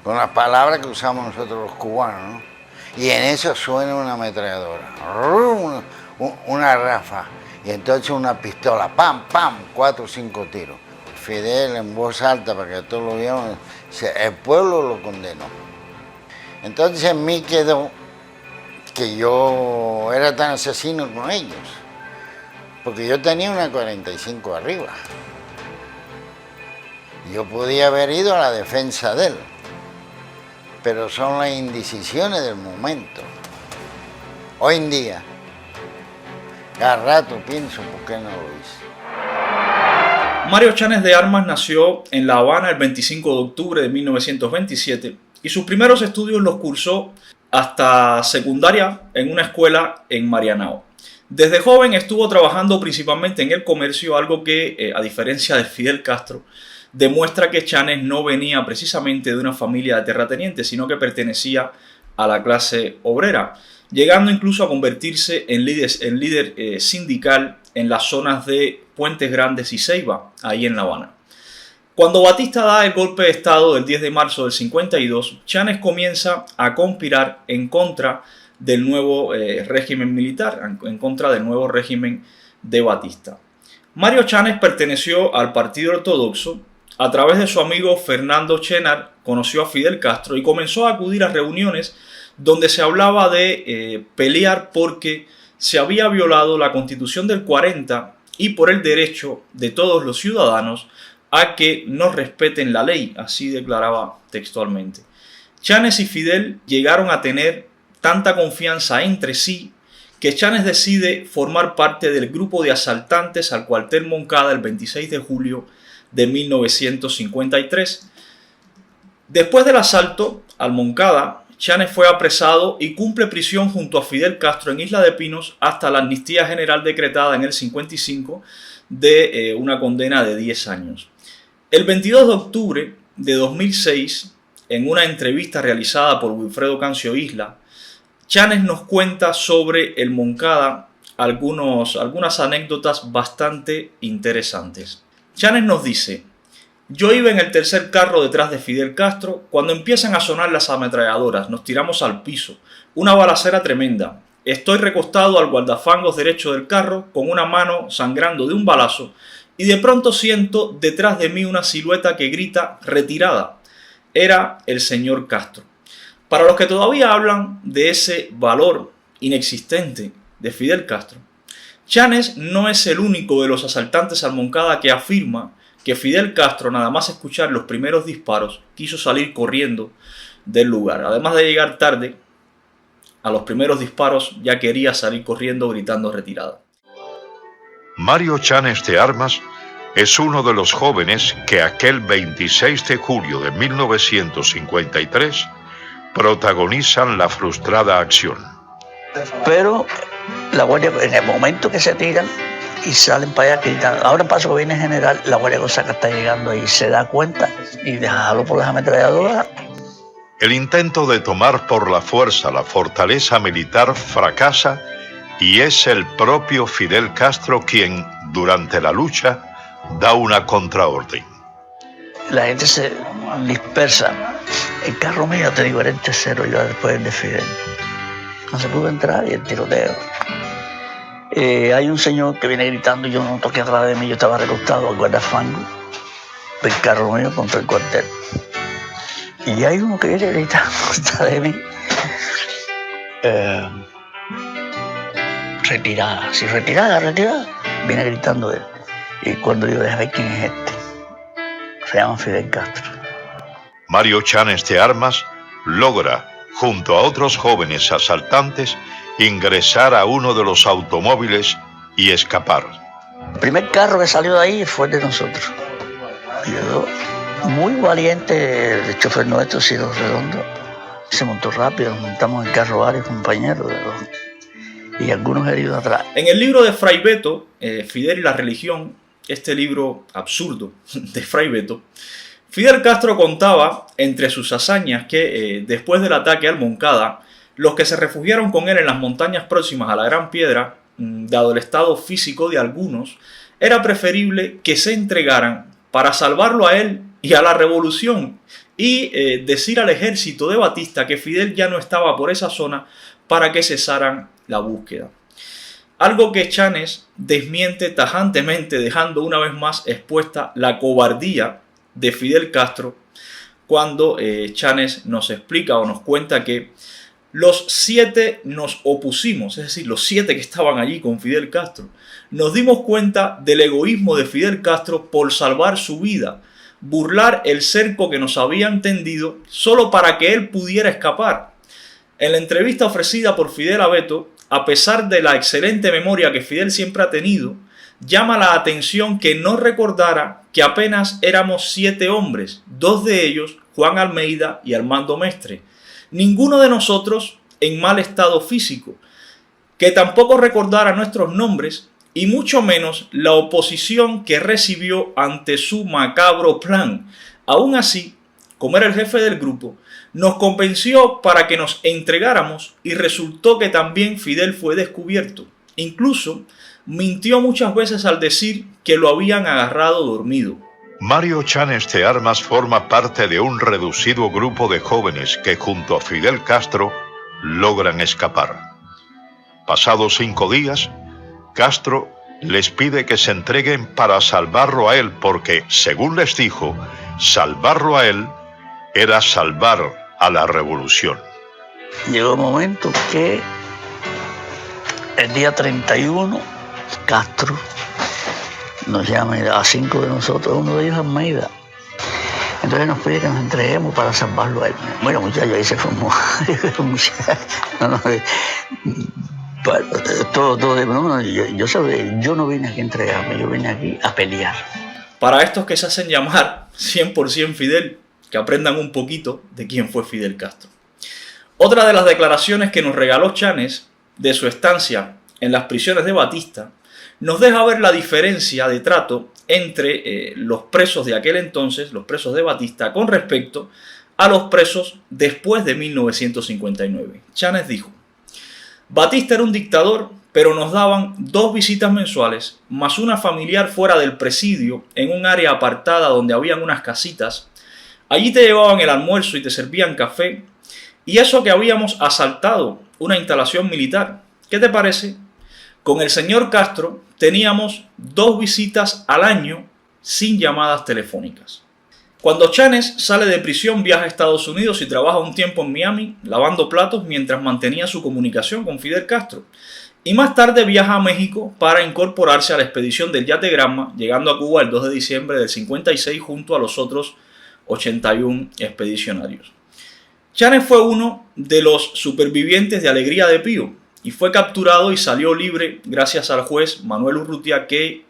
con las palabras que usamos nosotros los cubanos, ¿no? Y en eso suena una ametralladora, una ráfaga, y entonces una pistola, pam, pam, 4 o 5 tiros. Fidel en voz alta, para que todos lo vieran, el pueblo lo condenó. Entonces en mí quedó que yo era tan asesino con ellos, porque yo tenía una 45 arriba. Yo podía haber ido a la defensa de él, pero son las indecisiones del momento. Hoy en día, cada rato pienso, ¿por qué no lo hice? Mario Chanes de Armas nació en La Habana el 25 de octubre de 1927 y sus primeros estudios los cursó hasta secundaria en una escuela en Marianao. Desde joven estuvo trabajando principalmente en el comercio, algo que, a diferencia de Fidel Castro, demuestra que Chanes no venía precisamente de una familia de terratenientes, sino que pertenecía a la clase obrera, llegando incluso a convertirse en líder sindical en las zonas de Puentes Grandes y Ceiba, ahí en La Habana. Cuando Batista da el golpe de Estado del 10 de marzo del 52, Chanes comienza a conspirar en contra del nuevo régimen militar, en contra del nuevo régimen de Batista. Mario Chanes perteneció al Partido Ortodoxo. A través de su amigo Fernando Chenar conoció a Fidel Castro y comenzó a acudir a reuniones donde se hablaba de pelear porque se había violado la Constitución del 40 y por el derecho de todos los ciudadanos a que nos respeten la ley, así declaraba textualmente. Chanes y Fidel llegaron a tener tanta confianza entre sí que Chanes decide formar parte del grupo de asaltantes al cuartel Moncada el 26 de julio de 1953. Después del asalto al Moncada, Chanes fue apresado y cumple prisión junto a Fidel Castro en Isla de Pinos hasta la amnistía general decretada en el 55 de una condena de 10 años. El 22 de octubre de 2006, en una entrevista realizada por Wilfredo Cancio Isla, Chanes nos cuenta sobre el Moncada algunas anécdotas bastante interesantes. Chanes nos dice: yo iba en el tercer carro detrás de Fidel Castro cuando empiezan a sonar las ametralladoras, nos tiramos al piso, una balacera tremenda. Estoy recostado al guardafangos derecho del carro con una mano sangrando de un balazo y de pronto siento detrás de mí una silueta que grita retirada. Era el señor Castro. Para los que todavía hablan de ese valor inexistente de Fidel Castro, Chanes no es el único de los asaltantes al Moncada que afirma que Fidel Castro, nada más escuchar los primeros disparos, quiso salir corriendo del lugar. Además de llegar tarde a los primeros disparos, ya quería salir corriendo gritando retirada. Mario Chanes de Armas es uno de los jóvenes que aquel 26 de julio de 1953 protagonizan la frustrada acción. Pero la Guardia, en el momento que se tiran y salen para allá gritando, ahora paso que viene el general, la Guardia Cosaca está llegando ahí, se da cuenta y déjalo por las ametralladoras. El intento de tomar por la fuerza la fortaleza militar fracasa y es el propio Fidel Castro quien, durante la lucha, da una contraorden. La gente se dispersa. El carro mío, te digo, era el tercero, yo después el de Fidel. No se pudo entrar y el tiroteo. Hay un señor que viene gritando y yo no toqué atrás de mí, yo estaba recostado al guardafango del carro mío contra el cuartel. Y hay uno que viene gritando atrás de mí. Retirada, sí, retirada, viene gritando él. Y cuando yo déjame ver quién es este, se llama Fidel Castro. Mario Chanes de Armas logra, junto a otros jóvenes asaltantes, ingresar a uno de los automóviles y escapar. El primer carro que salió de ahí fue el de nosotros. Yo, muy valiente, el chofer nuestro, Ciro Redondo, se montó rápido, nos montamos en el carro varios compañeros y algunos heridos atrás. En el libro de Fray Beto, Fidel y la religión, este libro absurdo de Fray Beto, Fidel Castro contaba entre sus hazañas que después del ataque al Moncada, los que se refugiaron con él en las montañas próximas a la Gran Piedra, dado el estado físico de algunos, era preferible que se entregaran para salvarlo a él y a la revolución y decir al ejército de Batista que Fidel ya no estaba por esa zona para que cesaran la búsqueda. Algo que Chanes desmiente tajantemente, dejando una vez más expuesta la cobardía de Fidel Castro cuando Chanes nos explica o nos cuenta que los 7 nos opusimos, es decir, los 7 que estaban allí con Fidel Castro. Nos dimos cuenta del egoísmo de Fidel Castro por salvar su vida, burlar el cerco que nos habían tendido solo para que él pudiera escapar. En la entrevista ofrecida por Fidel a Beto, a pesar de la excelente memoria que Fidel siempre ha tenido, llama la atención que no recordara que apenas éramos 7 hombres, 2 de ellos, Juan Almeida y Armando Mestre. Ninguno de nosotros en mal estado físico, que tampoco recordara nuestros nombres y mucho menos la oposición que recibió ante su macabro plan. Aún así, como era el jefe del grupo, nos convenció para que nos entregáramos y resultó que también Fidel fue descubierto. Incluso mintió muchas veces al decir que lo habían agarrado dormido. Mario Chanes de Armas forma parte de un reducido grupo de jóvenes que junto a Fidel Castro logran escapar. Pasados 5 días, Castro les pide que se entreguen para salvarlo a él, porque, según les dijo, salvarlo a él era salvar a la revolución. Llegó un momento que el día 31, Castro nos llama a 5 de nosotros, uno de ellos Almeida. Entonces nos pide que nos entreguemos para salvarlo a él. Bueno, muchachos, ahí se formó. Yo no vine aquí a entregarme, yo vine aquí a pelear. Para estos que se hacen llamar 100% Fidel, que aprendan un poquito de quién fue Fidel Castro. Otra de las declaraciones que nos regaló Chanes de su estancia en las prisiones de Batista nos deja ver la diferencia de trato entre los presos de aquel entonces, los presos de Batista, con respecto a los presos después de 1959. Chanes dijo: Batista era un dictador, pero nos daban 2 visitas mensuales, más una familiar fuera del presidio, en un área apartada donde habían unas casitas. Allí te llevaban el almuerzo y te servían café, y eso que habíamos asaltado una instalación militar. ¿Qué te parece? Con el señor Castro teníamos 2 visitas al año sin llamadas telefónicas. Cuando Chanes sale de prisión, viaja a Estados Unidos y trabaja un tiempo en Miami lavando platos mientras mantenía su comunicación con Fidel Castro. Y más tarde viaja a México para incorporarse a la expedición del Yate Granma, llegando a Cuba el 2 de diciembre del 56 junto a los otros 81 expedicionarios. Chanes fue uno de los supervivientes de Alegría de Pío y fue capturado y salió libre gracias al juez Manuel Urrutia, que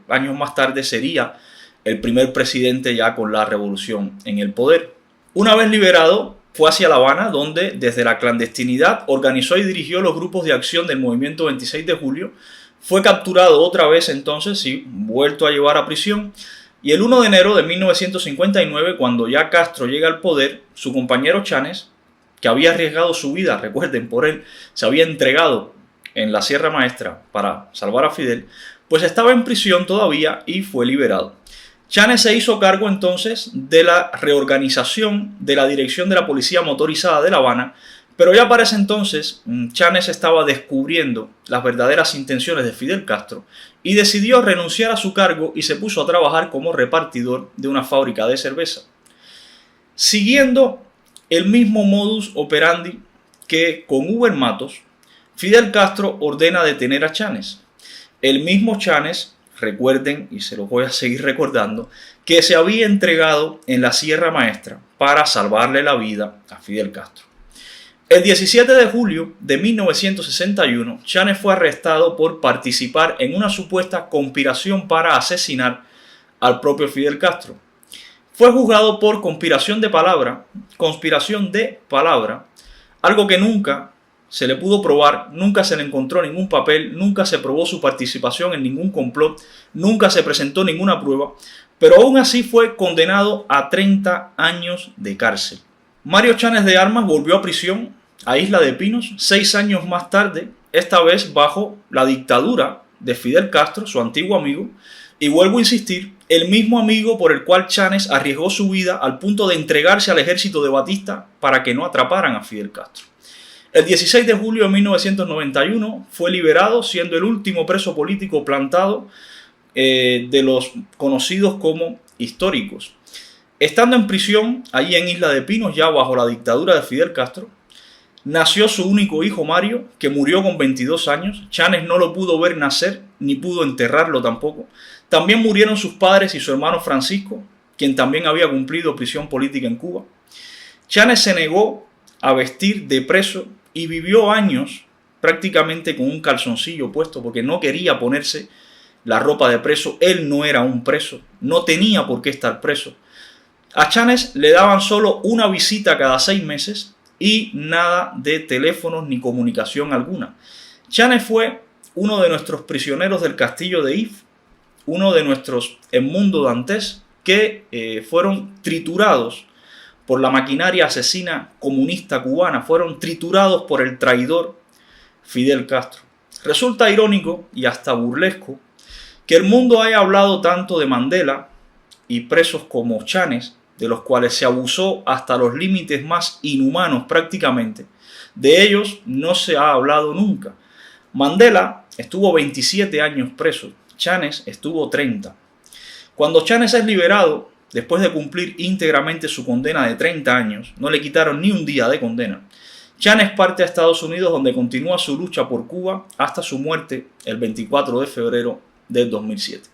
años más tarde sería el primer presidente ya con la revolución en el poder. Una vez liberado, fue hacia La Habana, donde desde la clandestinidad organizó y dirigió los grupos de acción del movimiento 26 de julio. Fue capturado otra vez entonces y vuelto a llevar a prisión. Y el 1 de enero de 1959, cuando ya Castro llega al poder, su compañero Chanes, que había arriesgado su vida, recuerden, por él, se había entregado en la Sierra Maestra para salvar a Fidel, pues estaba en prisión todavía y fue liberado. Chanes se hizo cargo entonces de la reorganización de la dirección de la Policía Motorizada de La Habana, pero ya para ese entonces Chanes estaba descubriendo las verdaderas intenciones de Fidel Castro y decidió renunciar a su cargo y se puso a trabajar como repartidor de una fábrica de cerveza. Siguiendo el mismo modus operandi que con Huber Matos, Fidel Castro ordena detener a Chanes. El mismo Chanes, recuerden, y se lo voy a seguir recordando, que se había entregado en la Sierra Maestra para salvarle la vida a Fidel Castro. El 17 de julio de 1961, Chanes fue arrestado por participar en una supuesta conspiración para asesinar al propio Fidel Castro. Fue juzgado por conspiración de palabra, algo que nunca se le pudo probar, nunca se le encontró ningún papel, nunca se probó su participación en ningún complot, nunca se presentó ninguna prueba, pero aún así fue condenado a 30 años de cárcel. Mario Chanes de Armas volvió a prisión, a Isla de Pinos, 6 años más tarde, esta vez bajo la dictadura de Fidel Castro, su antiguo amigo, y vuelvo a insistir, el mismo amigo por el cual Chanes arriesgó su vida al punto de entregarse al ejército de Batista para que no atraparan a Fidel Castro. El 16 de julio de 1991 fue liberado, siendo el último preso político plantado de los conocidos como históricos. Estando en prisión, allí en Isla de Pinos, ya bajo la dictadura de Fidel Castro, nació su único hijo Mario, que murió con 22 años. Chanes no lo pudo ver nacer, ni pudo enterrarlo tampoco. También murieron sus padres y su hermano Francisco, quien también había cumplido prisión política en Cuba. Chanes se negó a vestir de preso y vivió años prácticamente con un calzoncillo puesto porque no quería ponerse la ropa de preso. Él no era un preso, no tenía por qué estar preso. A Chanes le daban solo una visita cada 6 meses y nada de teléfonos ni comunicación alguna. Chanes fue uno de nuestros prisioneros del castillo de If, uno de nuestros Edmundo Dantes, que fueron triturados por la maquinaria asesina comunista cubana, fueron triturados por el traidor Fidel Castro. Resulta irónico y hasta burlesco que el mundo haya hablado tanto de Mandela y presos como Chanes, de los cuales se abusó hasta los límites más inhumanos prácticamente, De ellos no se ha hablado nunca. Mandela estuvo 27 años preso, Chanes estuvo 30. Cuando Chanes es liberado, después de cumplir íntegramente su condena de 30 años, no le quitaron ni un día de condena, Chanes parte a Estados Unidos, donde continúa su lucha por Cuba hasta su muerte el 24 de febrero del 2007.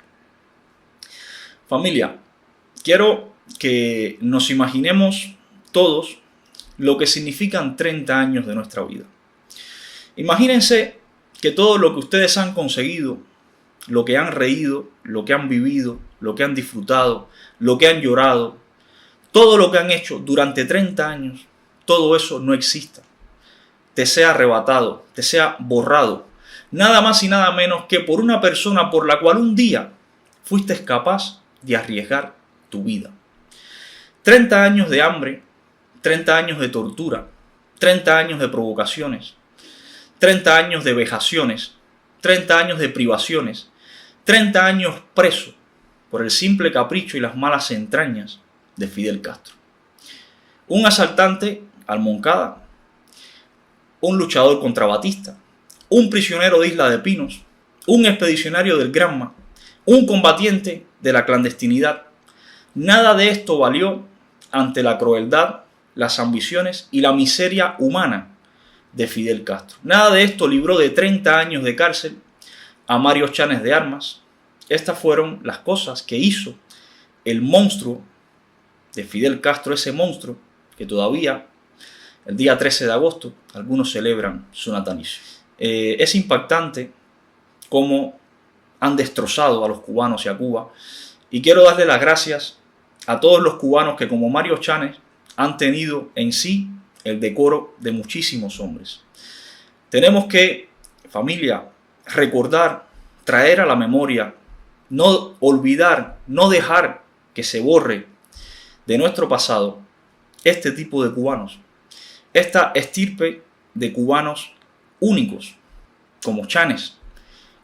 Familia, quiero que nos imaginemos todos lo que significan 30 años de nuestra vida. Imagínense que todo lo que ustedes han conseguido, lo que han reído, lo que han vivido, lo que han disfrutado, lo que han llorado, todo lo que han hecho durante 30 años, todo eso no exista. Te sea arrebatado, te sea borrado, nada más y nada menos que por una persona por la cual un día fuiste capaz de arriesgar tu vida. 30 años de hambre, 30 años de tortura, 30 años de provocaciones, 30 años de vejaciones, 30 años de privaciones, 30 años preso por el simple capricho y las malas entrañas de Fidel Castro. Un asaltante al Moncada, un luchador contra Batista, un prisionero de Isla de Pinos, un expedicionario del Granma, un combatiente de la clandestinidad. Nada de esto valió ante la crueldad, las ambiciones y la miseria humana de Fidel Castro. Nada de esto libró de 30 años de cárcel a Mario Chanes de Armas. Estas fueron las cosas que hizo el monstruo de Fidel Castro, ese monstruo que todavía el día 13 de agosto algunos celebran su natalicio. Es impactante cómo han destrozado a los cubanos y a Cuba, y quiero darle las gracias a todos los cubanos que, como Mario Chanes, han tenido en sí el decoro de muchísimos hombres. Tenemos que, familia, recordar, traer a la memoria, no olvidar, no dejar que se borre de nuestro pasado este tipo de cubanos, esta estirpe de cubanos únicos, como Chanes,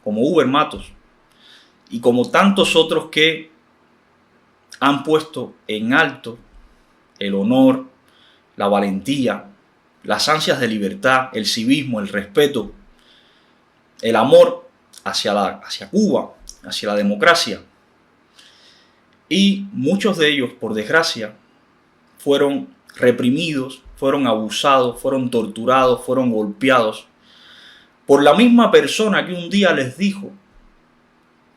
como Uber Matos y como tantos otros que han puesto en alto el honor, la valentía, las ansias de libertad, el civismo, el respeto, el amor hacia Cuba, hacia la democracia. Y muchos de ellos, por desgracia, fueron reprimidos, fueron abusados, fueron torturados, fueron golpeados por la misma persona que un día les dijo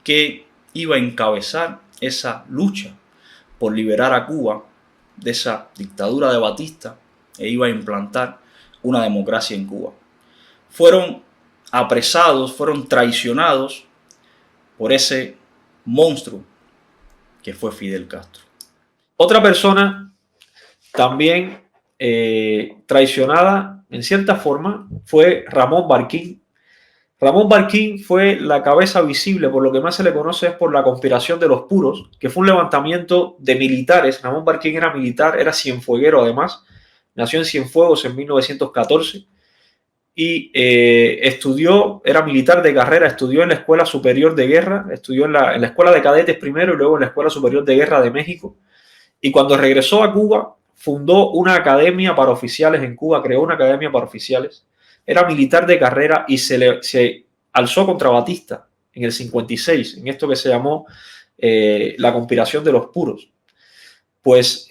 que iba a encabezar esa lucha por liberar a Cuba de esa dictadura de Batista e iba a implantar una democracia en Cuba. Fueron apresados, fueron traicionados por ese monstruo que fue Fidel Castro. Otra persona también traicionada en cierta forma fue Ramón Barquín. Ramón Barquín fue la cabeza visible, por lo que más se le conoce es por la conspiración de los puros, que fue un levantamiento de militares. Ramón Barquín era militar, era cienfueguero además, nació en Cienfuegos en 1914 y estudió, era militar de carrera, estudió en la Escuela Superior de Guerra, estudió en la Escuela de Cadetes primero y luego en la Escuela Superior de Guerra de México, y cuando regresó a Cuba fundó una academia para oficiales en Cuba, creó una academia para oficiales. Era militar de carrera y se alzó contra Batista en el 56, en esto que se llamó la conspiración de los puros. Pues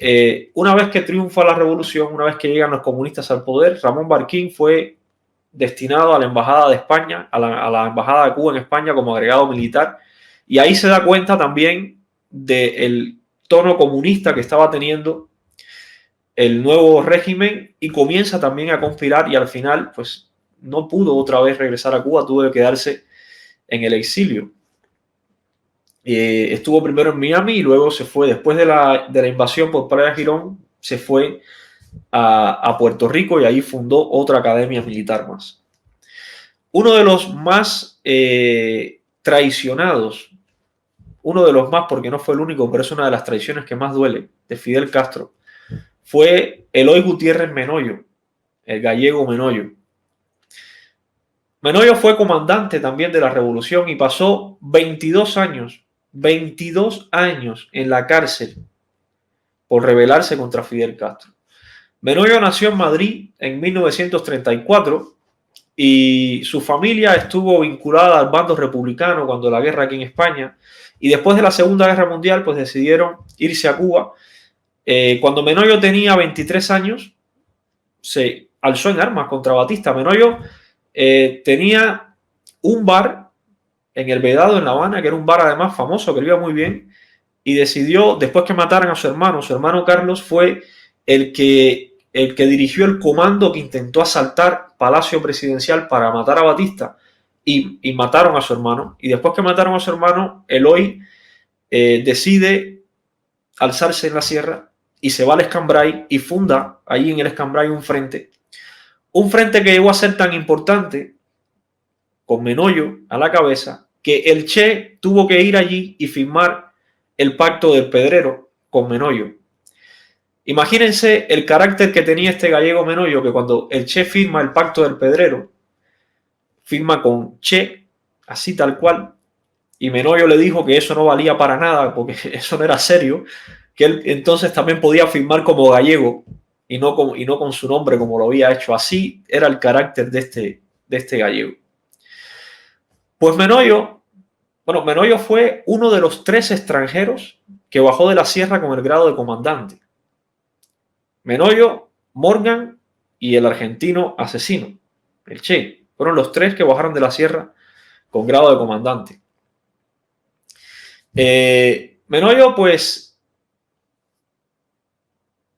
una vez que triunfa la revolución, una vez que llegan los comunistas al poder, Ramón Barquín fue destinado a la Embajada de España, a la Embajada de Cuba en España como agregado militar, y ahí se da cuenta también del tono comunista que estaba teniendo el nuevo régimen y comienza también a conspirar y al final pues no pudo otra vez regresar a Cuba, tuvo que quedarse en el exilio. Estuvo primero en Miami y luego se fue, después de la invasión por Playa Girón, se fue a Puerto Rico y ahí fundó otra academia militar más. Uno de los más traicionados, uno de los más porque no fue el único, pero es una de las traiciones que más duele de Fidel Castro, fue Eloy Gutiérrez Menoyo, el gallego Menoyo. Menoyo fue comandante también de la revolución y pasó 22 años en la cárcel por rebelarse contra Fidel Castro. Menoyo nació en Madrid en 1934 y su familia estuvo vinculada al bando republicano cuando la guerra aquí en España, y después de la Segunda Guerra Mundial pues decidieron irse a Cuba. Cuando Menoyo tenía 23 años se alzó en armas contra Batista. Menoyo tenía un bar en El Vedado, en La Habana, que era un bar además famoso, que le iba muy bien, y decidió, después que mataran a su hermano Carlos fue el que dirigió el comando que intentó asaltar Palacio Presidencial para matar a Batista, y mataron a su hermano. Y después que mataron a su hermano, Eloy decide alzarse en la sierra y se va al Escambray y funda allí en el Escambray un frente que llegó a ser tan importante, con Menoyo a la cabeza, que el Che tuvo que ir allí y firmar el pacto del Pedrero con Menoyo. Imagínense el carácter que tenía este gallego Menoyo, que cuando el Che firma el pacto del Pedrero, firma con Che, así tal cual, y Menoyo le dijo que eso no valía para nada, porque eso no era serio, que él entonces también podía firmar como gallego y no con su nombre como lo había hecho. Así era el carácter de este gallego. Pues Menoyo fue uno de los 3 extranjeros que bajó de la sierra con el grado de comandante. Menoyo, Morgan y el argentino asesino, el Che, fueron los 3 que bajaron de la sierra con grado de comandante. Menoyo, pues,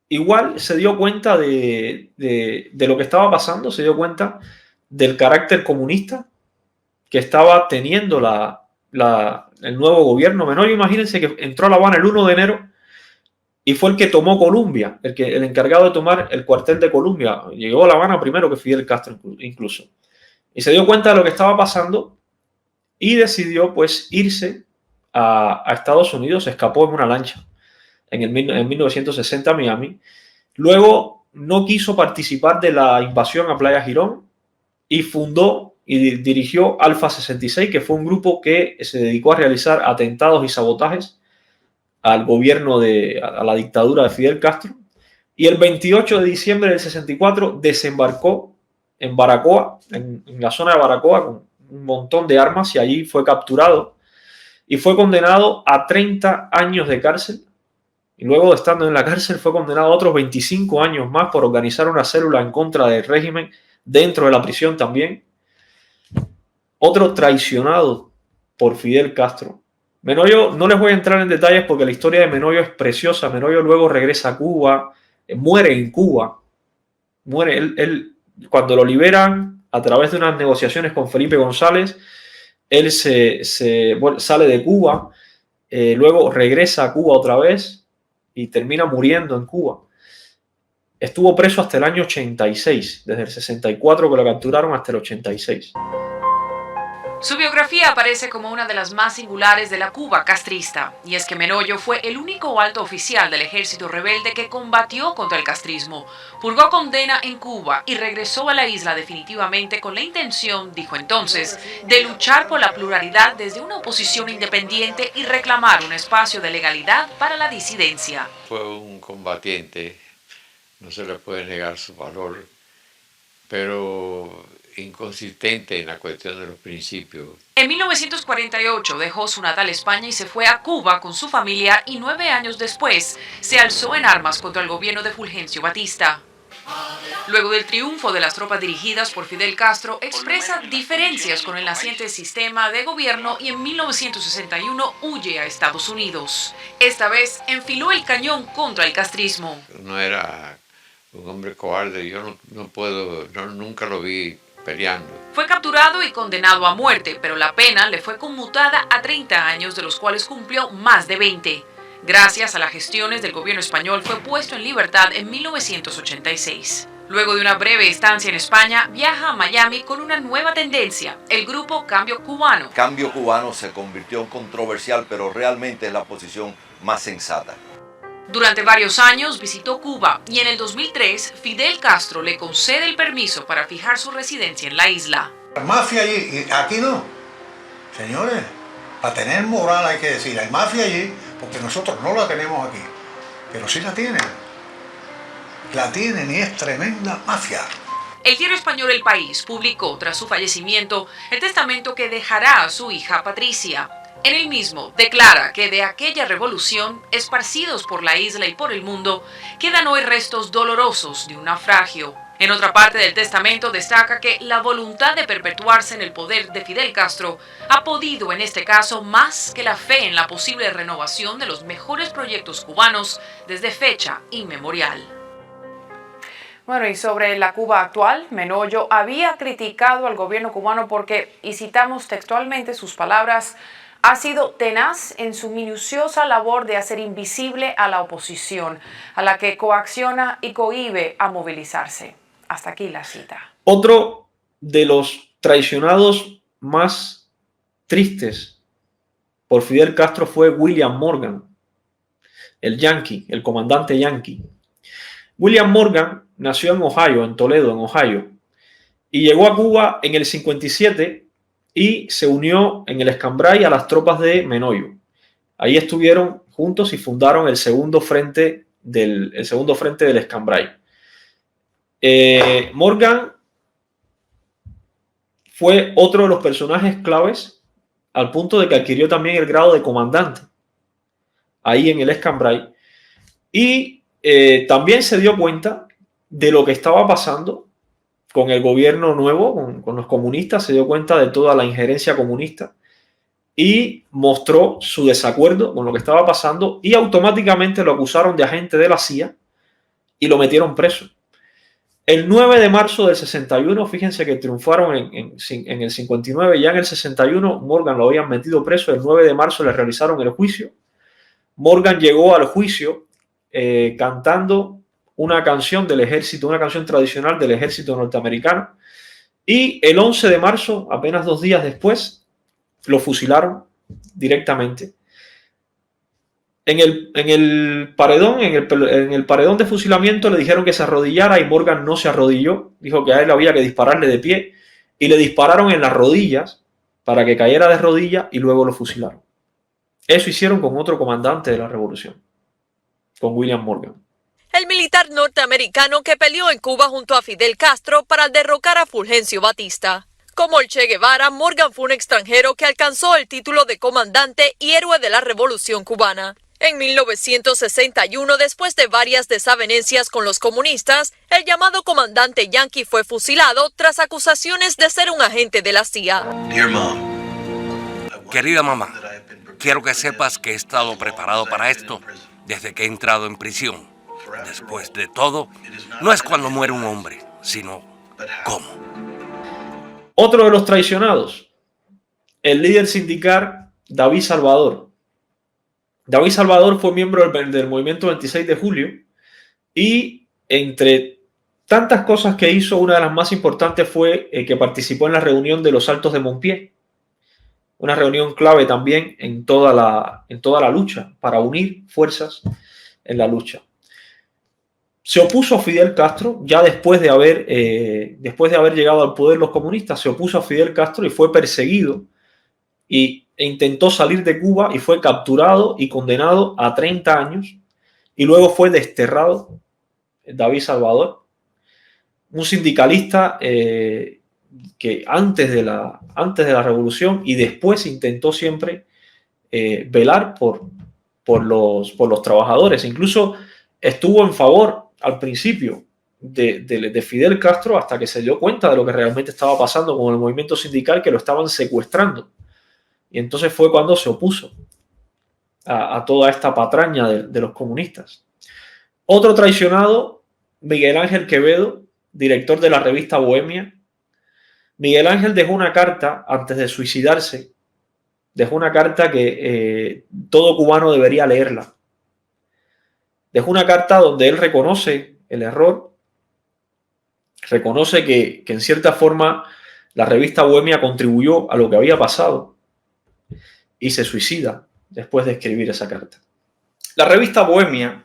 igual se dio cuenta de lo que estaba pasando, se dio cuenta del carácter comunista que estaba teniendo el nuevo gobierno. Menoyo, imagínense que entró a La Habana el 1 de enero y fue el que tomó Colombia, el encargado de tomar el cuartel de Colombia. Llegó a La Habana primero que Fidel Castro incluso. Y se dio cuenta de lo que estaba pasando y decidió pues irse a Estados Unidos. Se escapó en una lancha en 1960 a Miami. Luego no quiso participar de la invasión a Playa Girón y fundó y dirigió Alfa 66, que fue un grupo que se dedicó a realizar atentados y sabotajes al gobierno a la dictadura de Fidel Castro. Y el 28 de diciembre del 64 desembarcó en Baracoa, en la zona de Baracoa, con un montón de armas, y allí fue capturado y fue condenado a 30 años de cárcel. Y luego de estando en la cárcel fue condenado a otros 25 años más por organizar una célula en contra del régimen dentro de la prisión también. Otro traicionado por Fidel Castro. Menoyo, no les voy a entrar en detalles porque la historia de Menoyo es preciosa. Menoyo luego regresa a Cuba, muere en Cuba. Muere él cuando lo liberan a través de unas negociaciones con Felipe González. Él sale de Cuba, luego regresa a Cuba otra vez y termina muriendo en Cuba. Estuvo preso hasta el año 86, desde el 64 que lo capturaron hasta el 86. Su biografía aparece como una de las más singulares de la Cuba castrista, y es que Menoyo fue el único alto oficial del ejército rebelde que combatió contra el castrismo, purgó condena en Cuba y regresó a la isla definitivamente con la intención, dijo entonces, de luchar por la pluralidad desde una oposición independiente y reclamar un espacio de legalidad para la disidencia. Fue un combatiente, no se le puede negar su valor, pero inconsistente en la cuestión de los principios. En 1948 dejó su natal España y se fue a Cuba con su familia, y 9 años después se alzó en armas contra el gobierno de Fulgencio Batista. Luego del triunfo de las tropas dirigidas por Fidel Castro, expresa diferencias con el naciente sistema de gobierno y en 1961 huye a Estados Unidos. Esta vez enfiló el cañón contra el castrismo. No era un hombre cobarde, yo nunca lo vi peleando. Fue capturado y condenado a muerte, pero la pena le fue conmutada a 30 años, de los cuales cumplió más de 20. Gracias a las gestiones del gobierno español fue puesto en libertad en 1986. Luego de una breve estancia en España, viaja a Miami con una nueva tendencia, el grupo Cambio Cubano. Cambio Cubano se convirtió en controversial, pero realmente es la posición más sensata. Durante varios años visitó Cuba y en el 2003 Fidel Castro le concede el permiso para fijar su residencia en la isla. La mafia allí, y aquí no. Señores, para tener moral hay que decir, hay mafia allí, porque nosotros no la tenemos aquí, pero sí la tienen. la tienen y es tremenda mafia. El diario español El País publicó, tras su fallecimiento, el testamento que dejará a su hija Patricia. En el mismo declara que de aquella revolución, esparcidos por la isla y por el mundo, quedan hoy restos dolorosos de un naufragio. En otra parte del testamento destaca que la voluntad de perpetuarse en el poder de Fidel Castro ha podido en este caso más que la fe en la posible renovación de los mejores proyectos cubanos desde fecha inmemorial. Bueno, y sobre la Cuba actual, Menoyo había criticado al gobierno cubano porque, y citamos textualmente sus palabras, ha sido tenaz en su minuciosa labor de hacer invisible a la oposición, a la que coacciona y cohíbe a movilizarse. Hasta aquí la cita. Otro de los traicionados más tristes por Fidel Castro fue William Morgan, el Yankee, el comandante Yankee. William Morgan nació en Ohio, en Toledo, en Ohio, y llegó a Cuba en el 57 y se unió en el Escambray a las tropas de Menoyo. Ahí estuvieron juntos y fundaron el segundo frente del Escambray. Morgan fue otro de los personajes claves al punto de que adquirió también el grado de comandante ahí en el Escambray y también se dio cuenta de lo que estaba pasando con el gobierno nuevo, con los comunistas, se dio cuenta de toda la injerencia comunista y mostró su desacuerdo con lo que estaba pasando y automáticamente lo acusaron de agente de la CIA y lo metieron preso. El 9 de marzo del 61, fíjense que triunfaron en el 59, ya en el 61 Morgan lo habían metido preso, el 9 de marzo le realizaron el juicio. Morgan llegó al juicio cantando una canción del ejército, una canción tradicional del ejército norteamericano, y el 11 de marzo, apenas 2 días después, lo fusilaron directamente. En el paredón de fusilamiento le dijeron que se arrodillara y Morgan no se arrodilló, dijo que a él había que dispararle de pie y le dispararon en las rodillas para que cayera de rodillas y luego lo fusilaron. Eso hicieron con otro comandante de la revolución, con William Morgan. El militar norteamericano que peleó en Cuba junto a Fidel Castro para derrocar a Fulgencio Batista. Como el Che Guevara, Morgan fue un extranjero que alcanzó el título de comandante y héroe de la Revolución cubana. En 1961, después de varias desavenencias con los comunistas, el llamado comandante Yankee fue fusilado tras acusaciones de ser un agente de la CIA. Querida mamá, quiero que sepas que he estado preparado para esto desde que he entrado en prisión. Después de todo, no es cuando muere un hombre, sino cómo. Otro de los traicionados, el líder sindical David Salvador. David Salvador fue miembro del movimiento 26 de julio y entre tantas cosas que hizo, una de las más importantes fue que participó en la reunión de los Altos de Mompié, una reunión clave también en toda la lucha, para unir fuerzas en la lucha. Se opuso a Fidel Castro, ya después de haber llegado al poder los comunistas, se opuso a Fidel Castro y fue perseguido e intentó salir de Cuba y fue capturado y condenado a 30 años y luego fue desterrado David Salvador, un sindicalista que antes de la revolución y después intentó siempre velar por los trabajadores, incluso estuvo en favor al principio de Fidel Castro hasta que se dio cuenta de lo que realmente estaba pasando con el movimiento sindical, que lo estaban secuestrando. Y entonces fue cuando se opuso a toda esta patraña de los comunistas. Otro traicionado, Miguel Ángel Quevedo, director de la revista Bohemia. Miguel Ángel dejó una carta antes de suicidarse, dejó una carta que todo cubano debería leerla. Dejó una carta donde él reconoce el error, reconoce que en cierta forma la revista Bohemia contribuyó a lo que había pasado y se suicida después de escribir esa carta. La revista Bohemia,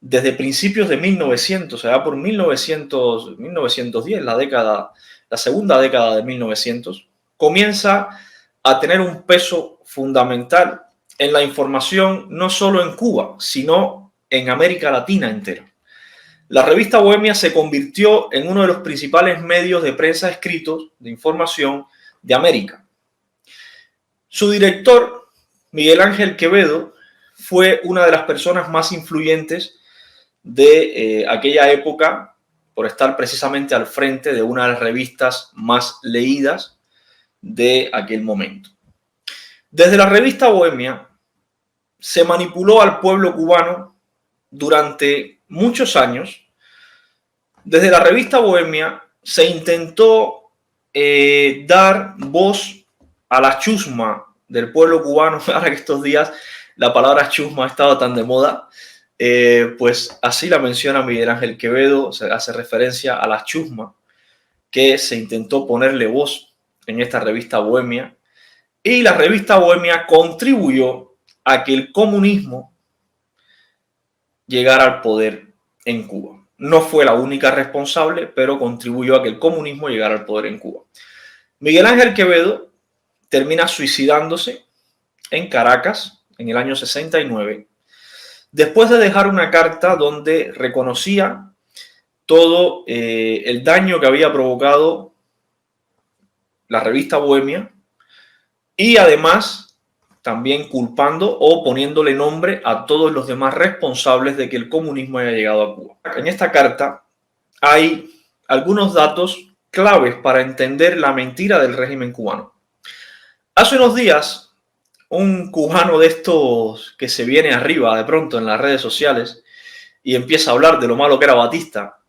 desde principios de 1900, o sea, por 1910, la segunda década de 1900, comienza a tener un peso fundamental en la información no solo en Cuba, sino en América Latina entera. la revista Bohemia se convirtió en uno de los principales medios de prensa escritos de información de América. Su director, Miguel Ángel Quevedo, fue una de las personas más influyentes de aquella época por estar precisamente al frente de una de las revistas más leídas de aquel momento. Desde la revista Bohemia se manipuló al pueblo cubano durante muchos años. Desde la revista Bohemia se intentó dar voz a la chusma del pueblo cubano. Ahora que estos días la palabra chusma ha estado tan de moda, pues así la menciona Miguel Ángel Quevedo, se hace referencia a la chusma que se intentó ponerle voz en esta revista Bohemia, y la revista Bohemia contribuyó a que el comunismo llegara al poder en Cuba. No fue la única responsable, pero contribuyó a que el comunismo llegara al poder en Cuba. Miguel Ángel Quevedo termina suicidándose en Caracas en el año 69, después de dejar una carta donde reconocía todo el daño que había provocado la revista Bohemia y además también culpando o poniéndole nombre a todos los demás responsables de que el comunismo haya llegado a Cuba. En esta carta hay algunos datos claves para entender la mentira del régimen cubano. Hace unos días, un cubano de estos que se viene arriba de pronto en las redes sociales y empieza a hablar de lo malo que era Batista,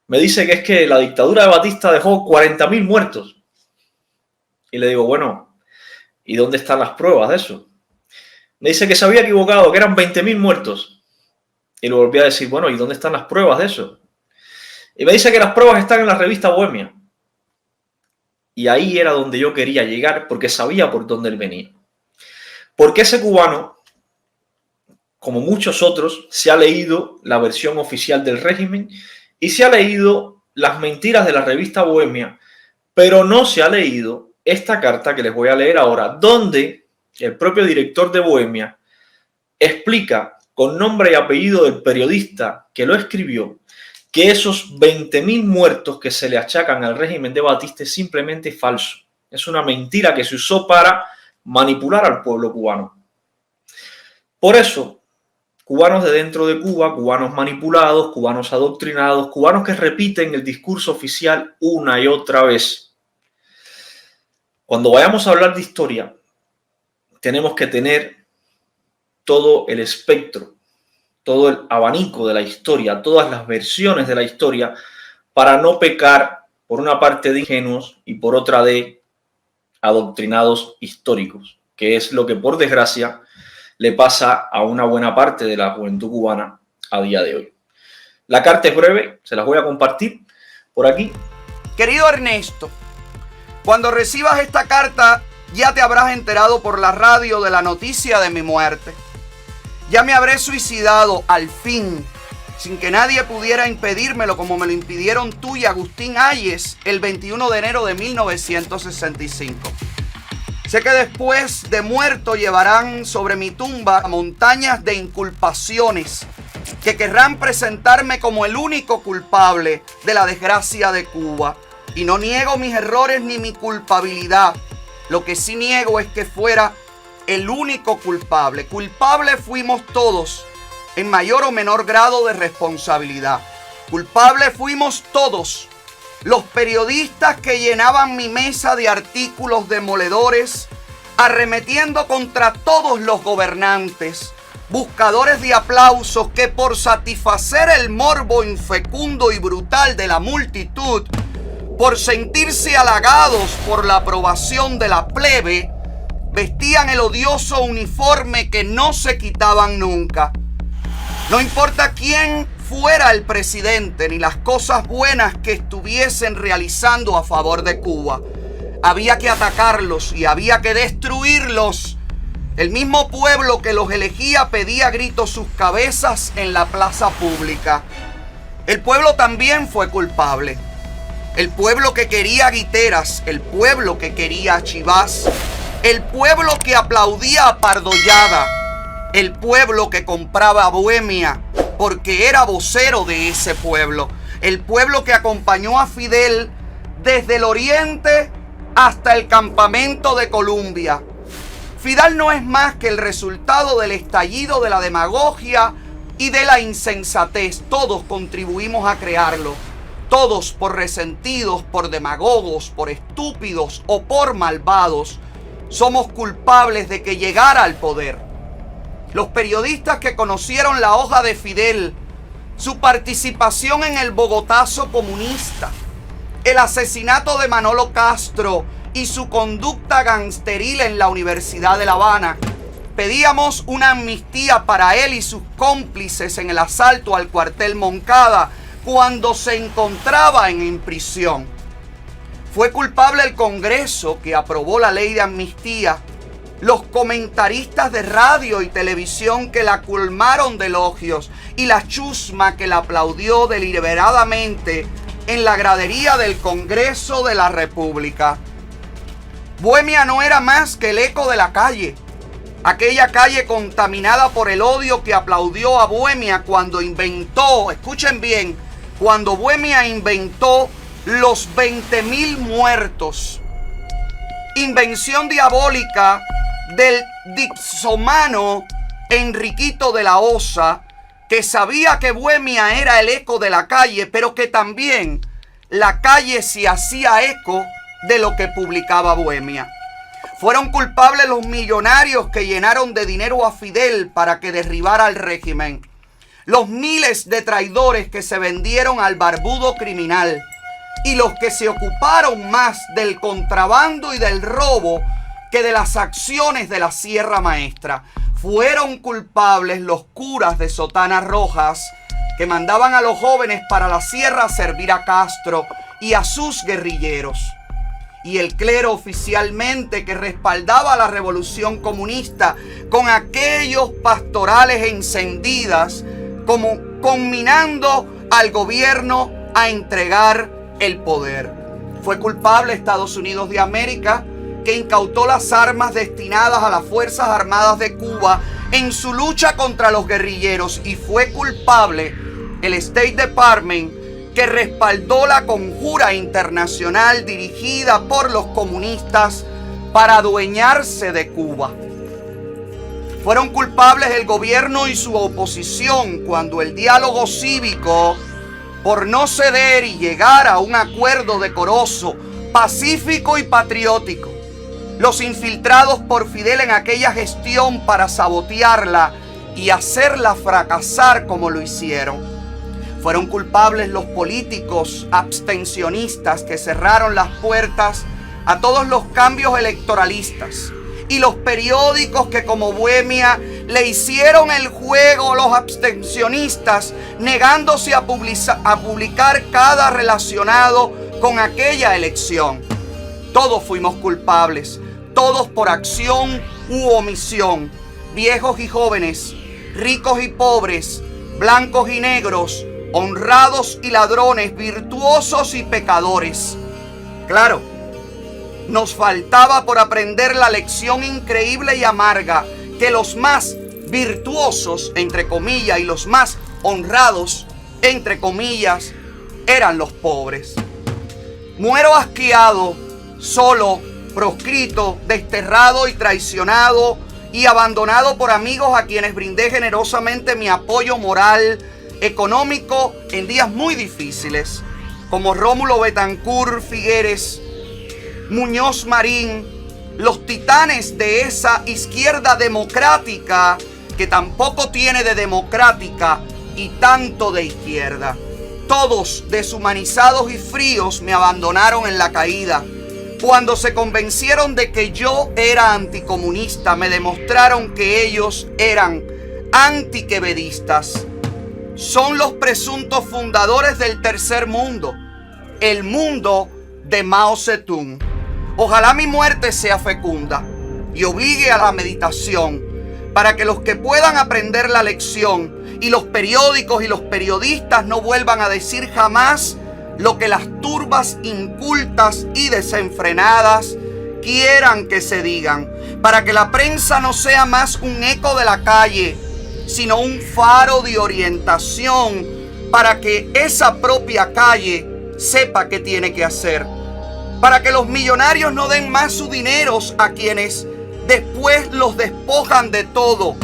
me dice que es que la dictadura de Batista dejó 40.000 muertos. Y le digo, bueno, ¿y dónde están las pruebas de eso? Me dice que se había equivocado, que eran 20.000 muertos. Y le volví a decir, bueno, ¿y dónde están las pruebas de eso? Y me dice que las pruebas están en la revista Bohemia. Y ahí era donde yo quería llegar, porque sabía por dónde él venía. Porque ese cubano, como muchos otros, se ha leído la versión oficial del régimen y se ha leído las mentiras de la revista Bohemia, pero no se ha leído esta carta que les voy a leer ahora, donde el propio director de Bohemia explica con nombre y apellido del periodista que lo escribió que esos 20.000 muertos que se le achacan al régimen de Batista es simplemente falso. Es una mentira que se usó para manipular al pueblo cubano. Por eso, cubanos de dentro de Cuba, cubanos manipulados, cubanos adoctrinados, cubanos que repiten el discurso oficial una y otra vez. Cuando vayamos a hablar de historia, tenemos que tener todo el espectro, todo el abanico de la historia, todas las versiones de la historia, para no pecar por una parte de ingenuos y por otra de adoctrinados históricos, que es lo que por desgracia le pasa a una buena parte de la juventud cubana a día de hoy. La carta es breve, se las voy a compartir por aquí. Querido Ernesto, cuando recibas esta carta ya te habrás enterado por la radio de la noticia de mi muerte. Ya me habré suicidado al fin, sin que nadie pudiera impedírmelo como me lo impidieron tú y Agustín Hayes el 21 de enero de 1965. Sé que después de muerto llevarán sobre mi tumba montañas de inculpaciones que querrán presentarme como el único culpable de la desgracia de Cuba. Y no niego mis errores ni mi culpabilidad. Lo que sí niego es que fuera el único culpable. Culpable fuimos todos, en mayor o menor grado de responsabilidad. Culpable fuimos todos. Los periodistas que llenaban mi mesa de artículos demoledores, arremetiendo contra todos los gobernantes, buscadores de aplausos que por satisfacer el morbo infecundo y brutal de la multitud, por sentirse halagados por la aprobación de la plebe, vestían el odioso uniforme que no se quitaban nunca. No importa quién fuera el presidente ni las cosas buenas que estuviesen realizando a favor de Cuba, había que atacarlos y había que destruirlos. El mismo pueblo que los elegía pedía a gritos sus cabezas en la plaza pública. El pueblo también fue culpable. El pueblo que quería Guiteras, el pueblo que quería a Chivás, el pueblo que aplaudía a Pardollada, el pueblo que compraba a Bohemia, porque era vocero de ese pueblo. El pueblo que acompañó a Fidel desde el oriente hasta el campamento de Columbia. Fidel no es más que el resultado del estallido de la demagogia y de la insensatez. Todos contribuimos a crearlo. Todos, por resentidos, por demagogos, por estúpidos o por malvados, somos culpables de que llegara al poder. Los periodistas que conocieron la hoja de Fidel, su participación en el Bogotazo comunista, el asesinato de Manolo Castro y su conducta gangsteril en la Universidad de La Habana, pedíamos una amnistía para él y sus cómplices en el asalto al cuartel Moncada cuando se encontraba en prisión. Fue culpable el Congreso que aprobó la ley de amnistía, los comentaristas de radio y televisión que la colmaron de elogios y la chusma que la aplaudió deliberadamente en la gradería del Congreso de la República. Bohemia no era más que el eco de la calle, aquella calle contaminada por el odio que aplaudió a Bohemia cuando inventó, escuchen bien, cuando Bohemia inventó los 20.000 muertos. Invención diabólica del dipsomano Enriquito de la Osa, que sabía que Bohemia era el eco de la calle, pero que también la calle se hacía eco de lo que publicaba Bohemia. Fueron culpables los millonarios que llenaron de dinero a Fidel para que derribara al régimen. Los miles de traidores que se vendieron al barbudo criminal y los que se ocuparon más del contrabando y del robo que de las acciones de la Sierra Maestra. Fueron culpables los curas de sotanas rojas que mandaban a los jóvenes para la sierra a servir a Castro y a sus guerrilleros. Y el clero oficialmente que respaldaba la revolución comunista con aquellos pastorales encendidas, como conminando al gobierno a entregar el poder. Fue culpable Estados Unidos de América, que incautó las armas destinadas a las Fuerzas Armadas de Cuba en su lucha contra los guerrilleros, y fue culpable el State Department, que respaldó la conjura internacional dirigida por los comunistas para adueñarse de Cuba. Fueron culpables el gobierno y su oposición cuando el diálogo cívico, por no ceder y llegar a un acuerdo decoroso, pacífico y patriótico, los infiltrados por Fidel en aquella gestión para sabotearla y hacerla fracasar como lo hicieron. Fueron culpables los políticos abstencionistas que cerraron las puertas a todos los cambios electoralistas, y los periódicos que como Bohemia le hicieron el juego a los abstencionistas, negándose a publicar cada relacionado con aquella elección. Todos fuimos culpables, todos por acción u omisión, viejos y jóvenes, ricos y pobres, blancos y negros, honrados y ladrones, virtuosos y pecadores. Claro, nos faltaba por aprender la lección increíble y amarga que los más virtuosos, entre comillas, y los más honrados, entre comillas, eran los pobres. Muero asqueado, solo, proscrito, desterrado y traicionado y abandonado por amigos a quienes brindé generosamente mi apoyo moral, económico en días muy difíciles, como Rómulo Betancourt Figueres, Muñoz Marín, los titanes de esa izquierda democrática que tampoco tiene de democrática y tanto de izquierda. Todos deshumanizados y fríos me abandonaron en la caída. Cuando se convencieron de que yo era anticomunista, me demostraron que ellos eran antiquevedistas. Son los presuntos fundadores del tercer mundo, el mundo de Mao Zedong. Ojalá mi muerte sea fecunda y obligue a la meditación, para que los que puedan aprender la lección y los periódicos y los periodistas no vuelvan a decir jamás lo que las turbas incultas y desenfrenadas quieran que se digan, para que la prensa no sea más un eco de la calle sino un faro de orientación para que esa propia calle sepa qué tiene que hacer. Para que los millonarios no den más su dinero a quienes después los despojan de todo.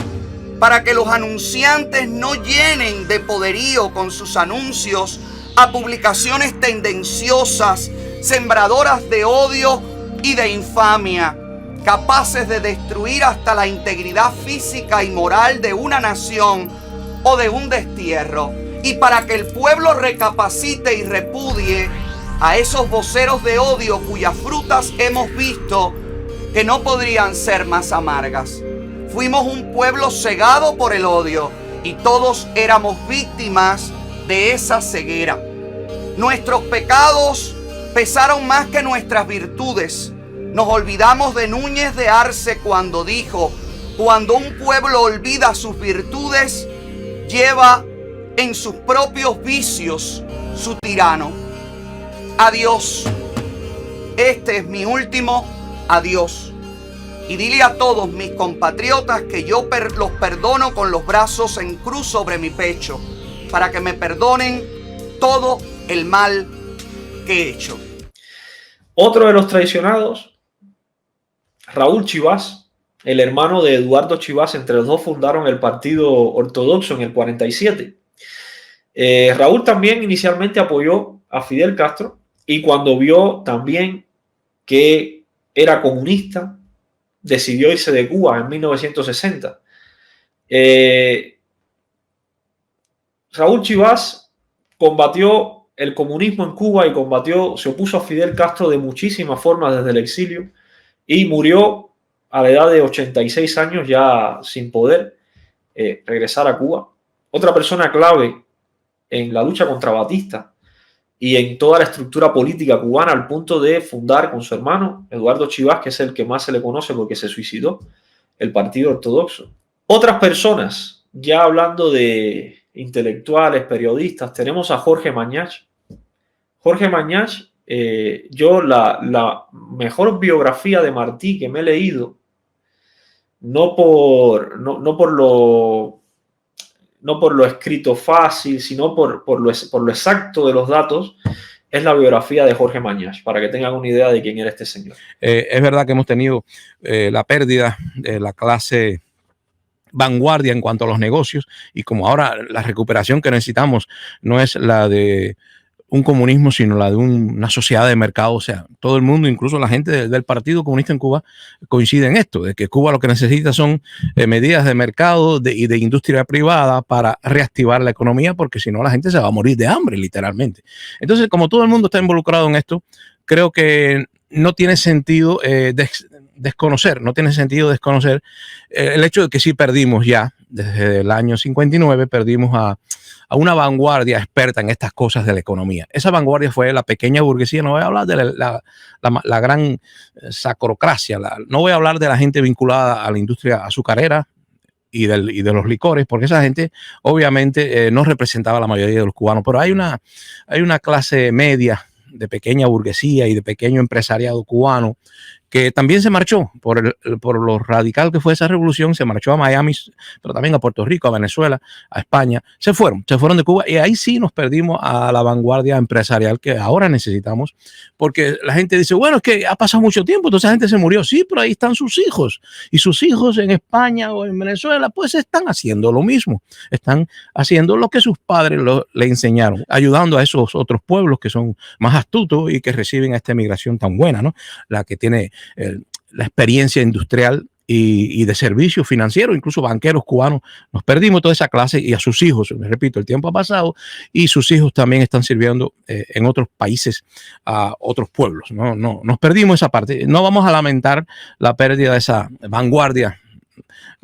Para que los anunciantes no llenen de poderío con sus anuncios a publicaciones tendenciosas, sembradoras de odio y de infamia, capaces de destruir hasta la integridad física y moral de una nación o de un destierro. Y para que el pueblo recapacite y repudie a esos voceros de odio cuyas frutas hemos visto que no podrían ser más amargas. Fuimos un pueblo cegado por el odio y todos éramos víctimas de esa ceguera. Nuestros pecados pesaron más que nuestras virtudes. Nos olvidamos de Núñez de Arce cuando dijo: cuando un pueblo olvida sus virtudes, lleva en sus propios vicios su tirano. Adiós. Este es mi último adiós. Y dile a todos mis compatriotas que yo los perdono con los brazos en cruz sobre mi pecho, para que me perdonen todo el mal que he hecho. Otro de los traicionados, Raúl Chivas, el hermano de Eduardo Chivas. Entre los dos fundaron el Partido Ortodoxo en el 47. Raúl también inicialmente apoyó a Fidel Castro, y cuando vio también que era comunista, decidió irse de Cuba en 1960. Raúl Chivas combatió el comunismo en Cuba y se opuso a Fidel Castro de muchísimas formas desde el exilio, y murió a la edad de 86 años ya sin poder regresar a Cuba. Otra persona clave en la lucha contra Batista y en toda la estructura política cubana, al punto de fundar con su hermano Eduardo Chivas, que es el que más se le conoce porque se suicidó, el Partido Ortodoxo. Otras personas, ya hablando de intelectuales, periodistas, tenemos a Jorge Mañach. Jorge Mañach, yo la mejor biografía de Martí que me he leído, no por lo escrito fácil, sino por lo exacto de los datos, es la biografía de Jorge Mañach, para que tengan una idea de quién era este señor. Es verdad que hemos tenido la pérdida de la clase vanguardia en cuanto a los negocios, y como ahora la recuperación que necesitamos no es la de un comunismo, sino la de una sociedad de mercado. O sea, todo el mundo, incluso la gente del Partido Comunista en Cuba, coincide en esto, de que Cuba lo que necesita son medidas de mercado y de industria privada para reactivar la economía, porque si no la gente se va a morir de hambre, literalmente. Entonces, como todo el mundo está involucrado en esto, creo que no tiene sentido desconocer el hecho de que sí perdimos ya, desde el año 59, perdimos a una vanguardia experta en estas cosas de la economía. Esa vanguardia fue la pequeña burguesía. No voy a hablar de la gran sacrocracia, no voy a hablar de la gente vinculada a la industria azucarera y de los licores, porque esa gente obviamente no representaba a la mayoría de los cubanos, pero hay una clase media de pequeña burguesía y de pequeño empresariado cubano que también se marchó por lo radical que fue esa revolución. Se marchó a Miami, pero también a Puerto Rico, a Venezuela, a España. Se fueron de Cuba, y ahí sí nos perdimos a la vanguardia empresarial que ahora necesitamos, porque la gente dice, bueno, es que ha pasado mucho tiempo, entonces la gente se murió. Sí, pero ahí están sus hijos, y sus hijos en España o en Venezuela pues están haciendo lo mismo, están haciendo lo que sus padres le enseñaron, ayudando a esos otros pueblos que son más astutos y que reciben a esta migración tan buena, ¿no? La que tiene la experiencia industrial y de servicios financieros, incluso banqueros cubanos. Nos perdimos toda esa clase, y a sus hijos, me repito, el tiempo ha pasado y sus hijos también están sirviendo en otros países a otros pueblos. No, nos perdimos esa parte. No vamos a lamentar la pérdida de esa vanguardia.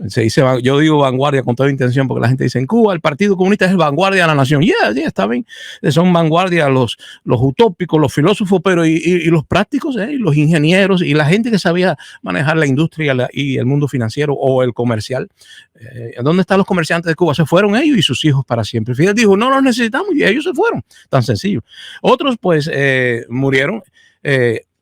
Se dice, yo digo vanguardia con toda intención, porque la gente dice en Cuba el Partido Comunista es el vanguardia de la nación. Está bien, son vanguardia los utópicos, los filósofos, pero y los prácticos, y los ingenieros y la gente que sabía manejar la industria y el mundo financiero o el comercial. ¿Dónde están los comerciantes de Cuba? Se fueron ellos y sus hijos para siempre. Fidel dijo, no los necesitamos, y ellos se fueron, tan sencillo. Otros pues murieron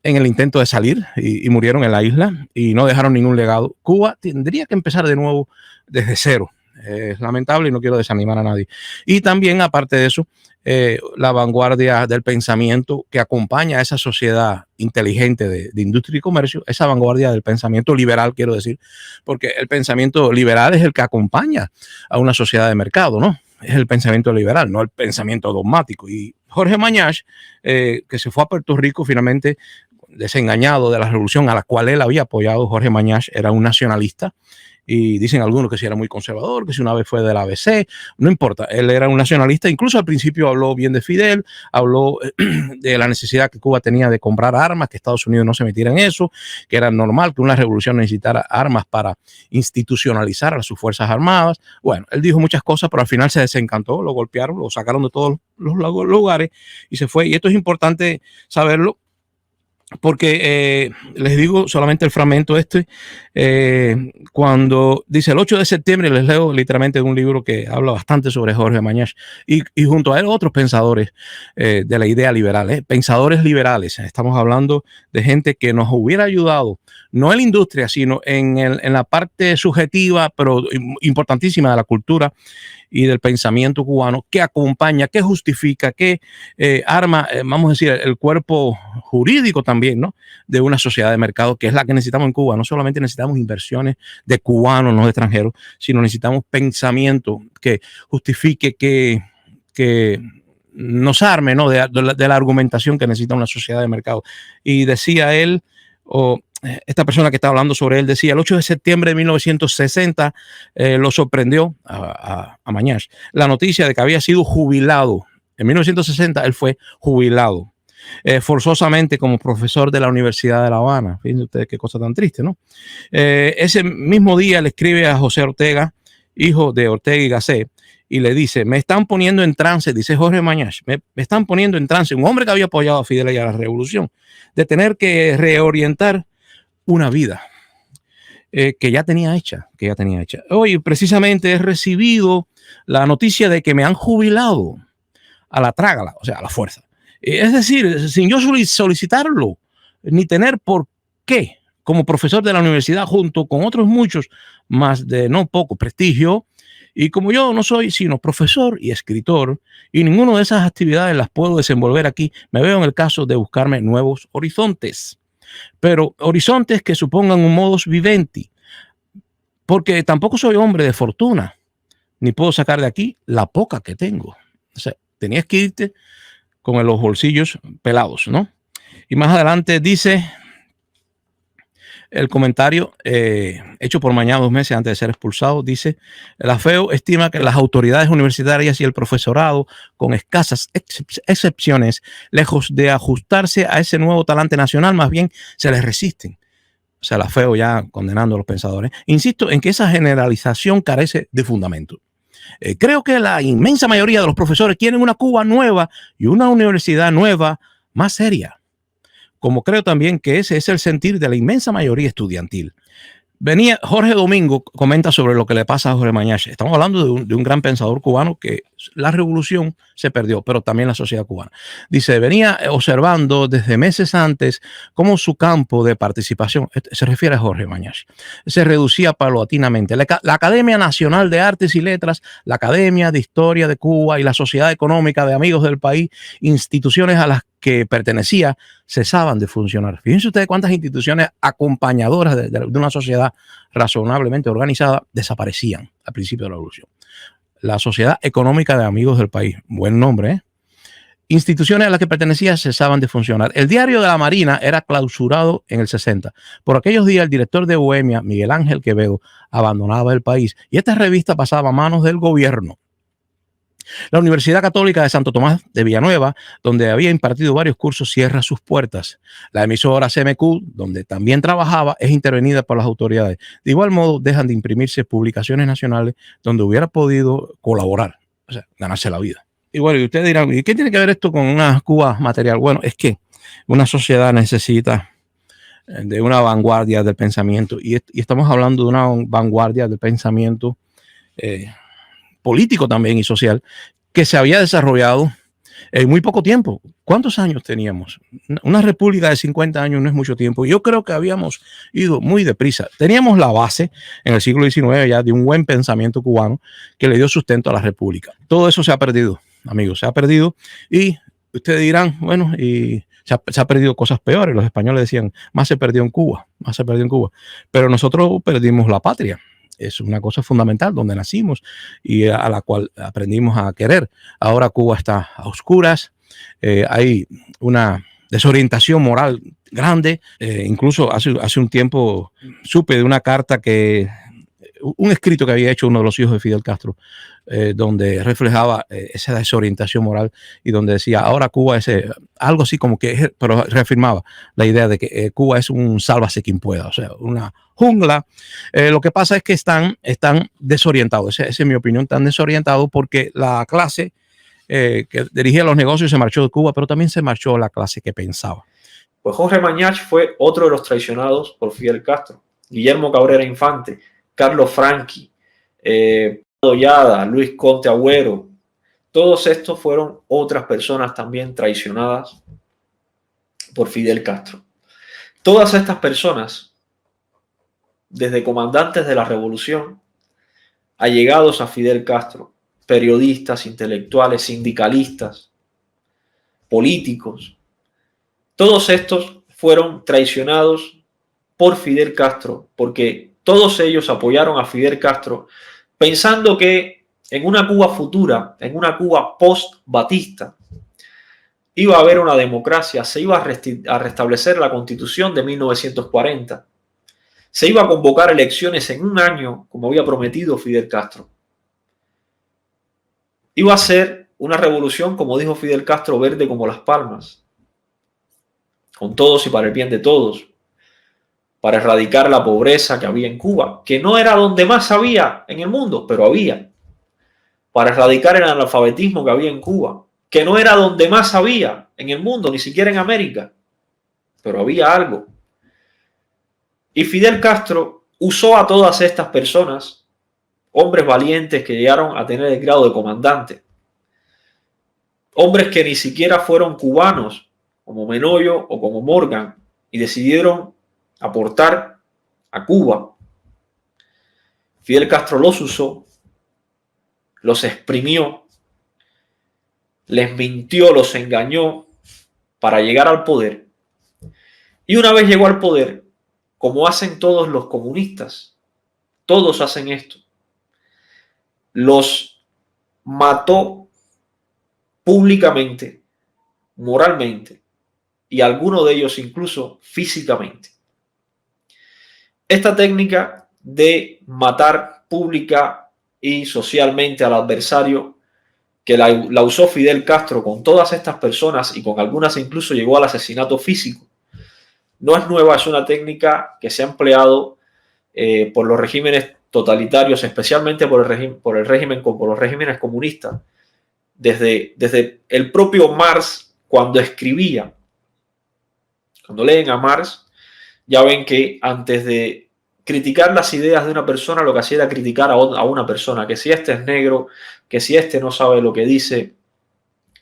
en el intento de salir y murieron en la isla y no dejaron ningún legado. Cuba tendría que empezar de nuevo desde cero. Es lamentable y no quiero desanimar a nadie. Y también, aparte de eso, la vanguardia del pensamiento que acompaña a esa sociedad inteligente de industria y comercio, esa vanguardia del pensamiento liberal, quiero decir, porque el pensamiento liberal es el que acompaña a una sociedad de mercado, ¿no? Es el pensamiento liberal, no el pensamiento dogmático. Y Jorge Mañach, que se fue a Puerto Rico finalmente desengañado de la revolución a la cual él había apoyado. Jorge Mañach era un nacionalista, y dicen algunos que si era muy conservador, que si una vez fue del ABC, no importa, él era un nacionalista. Incluso al principio habló bien de Fidel, habló de la necesidad que Cuba tenía de comprar armas, que Estados Unidos no se metiera en eso, que era normal que una revolución necesitara armas para institucionalizar a sus fuerzas armadas. Bueno, él dijo muchas cosas, pero al final se desencantó, lo golpearon, lo sacaron de todos los lugares y se fue. Y esto es importante saberlo, porque les digo solamente el fragmento cuando dice el 8 de septiembre, les leo literalmente de un libro que habla bastante sobre Jorge Mañach y junto a él otros pensadores de la idea liberal, pensadores liberales. Estamos hablando de gente que nos hubiera ayudado, no en la industria, sino en la parte subjetiva, pero importantísima de la cultura y del pensamiento cubano, que acompaña, que justifica, que arma, vamos a decir, el cuerpo jurídico también, ¿no?, de una sociedad de mercado, que es la que necesitamos en Cuba. No solamente necesitamos inversiones de cubanos, no de extranjeros, sino necesitamos pensamiento que justifique, que nos arme, ¿no?, de la argumentación que necesita una sociedad de mercado. Y decía él, esta persona que estaba hablando sobre él, decía, el 8 de septiembre de 1960 lo sorprendió a Mañach la noticia de que había sido jubilado. En 1960 él fue jubilado forzosamente como profesor de la Universidad de La Habana. Fíjense ustedes qué cosa tan triste, ¿no? Ese mismo día le escribe a José Ortega, hijo de Ortega y Gasset, y le dice, me están poniendo en trance, dice Jorge Mañach, me están poniendo en trance, un hombre que había apoyado a Fidel y a la revolución, de tener que reorientar una vida que ya tenía hecha. Hoy precisamente he recibido la noticia de que me han jubilado a la trágala, o sea, a la fuerza. Es decir, sin yo solicitarlo, ni tener por qué, como profesor de la universidad, junto con otros muchos más de no poco prestigio, y como yo no soy sino profesor y escritor, y ninguna de esas actividades las puedo desenvolver aquí, me veo en el caso de buscarme nuevos horizontes. Pero horizontes que supongan un modus vivendi, porque tampoco soy hombre de fortuna, ni puedo sacar de aquí la poca que tengo. O sea, tenías que irte con los bolsillos pelados, ¿no? Y más adelante dice el comentario hecho por Mañach 2 meses antes de ser expulsado, dice, la FEU estima que las autoridades universitarias y el profesorado, con escasas excepciones, lejos de ajustarse a ese nuevo talante nacional, más bien se les resisten. O sea, la FEU ya condenando a los pensadores. Insisto en que esa generalización carece de fundamento. Creo que la inmensa mayoría de los profesores quieren una Cuba nueva y una universidad nueva, más seria. Como creo también que ese es el sentir de la inmensa mayoría estudiantil. Jorge Domingo comenta sobre lo que le pasa a Jorge Mañach. Estamos hablando de un gran pensador cubano que la revolución se perdió, pero también la sociedad cubana. Dice, venía observando desde meses antes cómo su campo de participación, se refiere a Jorge Mañach, se reducía paulatinamente. La Academia Nacional de Artes y Letras, la Academia de Historia de Cuba y la Sociedad Económica de Amigos del País, instituciones a las que pertenecía, cesaban de funcionar. Fíjense ustedes cuántas instituciones acompañadoras de una sociedad razonablemente organizada desaparecían al principio de la revolución. La Sociedad Económica de Amigos del País, buen nombre, ¿eh? Instituciones a las que pertenecía cesaban de funcionar. El Diario de la Marina era clausurado en el 60. Por aquellos días, el director de Bohemia, Miguel Ángel Quevedo, abandonaba el país y esta revista pasaba a manos del gobierno. La Universidad Católica de Santo Tomás de Villanueva, donde había impartido varios cursos, cierra sus puertas. La emisora CMQ, donde también trabajaba, es intervenida por las autoridades. De igual modo, dejan de imprimirse publicaciones nacionales donde hubiera podido colaborar, o sea, ganarse la vida. Y bueno, y ustedes dirán, ¿y qué tiene que ver esto con una Cuba material? Bueno, es que una sociedad necesita de una vanguardia del pensamiento y estamos hablando de una vanguardia del pensamiento político también y social, que se había desarrollado en muy poco tiempo. ¿Cuántos años teníamos? Una república de 50 años no es mucho tiempo. Yo creo que habíamos ido muy deprisa. Teníamos la base en el siglo XIX ya de un buen pensamiento cubano que le dio sustento a la república. Todo eso se ha perdido, amigos, se ha perdido. Y ustedes dirán, bueno, y se ha perdido cosas peores. Los españoles decían, más se perdió en Cuba, más se perdió en Cuba. Pero nosotros perdimos la patria. Es una cosa fundamental, donde nacimos y a la cual aprendimos a querer. Ahora Cuba está a oscuras, hay una desorientación moral grande. Incluso hace un tiempo supe de una carta un escrito que había hecho uno de los hijos de Fidel Castro, donde reflejaba esa desorientación moral y donde decía, ahora Cuba es algo así como que, pero reafirmaba la idea de que Cuba es un sálvase quien pueda, o sea, una jungla. Lo que pasa es que están desorientados, esa es mi opinión, están desorientados porque la clase que dirigía los negocios se marchó de Cuba, pero también se marchó la clase que pensaba. Pues Jorge Mañach fue otro de los traicionados por Fidel Castro. Guillermo Cabrera Infante, Carlos Franqui, Dollada, Luis Conte Agüero, todos estos fueron otras personas también traicionadas por Fidel Castro. Todas estas personas, desde comandantes de la revolución, allegados a Fidel Castro, periodistas, intelectuales, sindicalistas, políticos, todos estos fueron traicionados por Fidel Castro, porque todos ellos apoyaron a Fidel Castro pensando que en una Cuba futura, en una Cuba post-Batista, iba a haber una democracia, se iba a restablecer la Constitución de 1940, se iba a convocar elecciones en un año, como había prometido Fidel Castro. Iba a ser una revolución, como dijo Fidel Castro, verde como las palmas, con todos y para el bien de todos, para erradicar la pobreza que había en Cuba, que no era donde más había en el mundo, pero había. Para erradicar el analfabetismo que había en Cuba, que no era donde más había en el mundo, ni siquiera en América, pero había algo. Y Fidel Castro usó a todas estas personas, hombres valientes que llegaron a tener el grado de comandante, hombres que ni siquiera fueron cubanos, como Menoyo o como Morgan, y decidieron aportar a Cuba. Fidel Castro los usó, los exprimió, les mintió, los engañó para llegar al poder. Y una vez llegó al poder, como hacen todos los comunistas, todos hacen esto, los mató públicamente, moralmente, y algunos de ellos incluso físicamente. Esta técnica de matar pública y socialmente al adversario, que la usó Fidel Castro con todas estas personas y con algunas incluso llegó al asesinato físico, no es nueva, es una técnica que se ha empleado por los regímenes totalitarios, especialmente por los regímenes comunistas, desde el propio Marx, cuando escribía. Cuando leen a Marx, ya ven que antes de criticar las ideas de una persona, lo que hacía era criticar a una persona, que si este es negro, que si este no sabe lo que dice.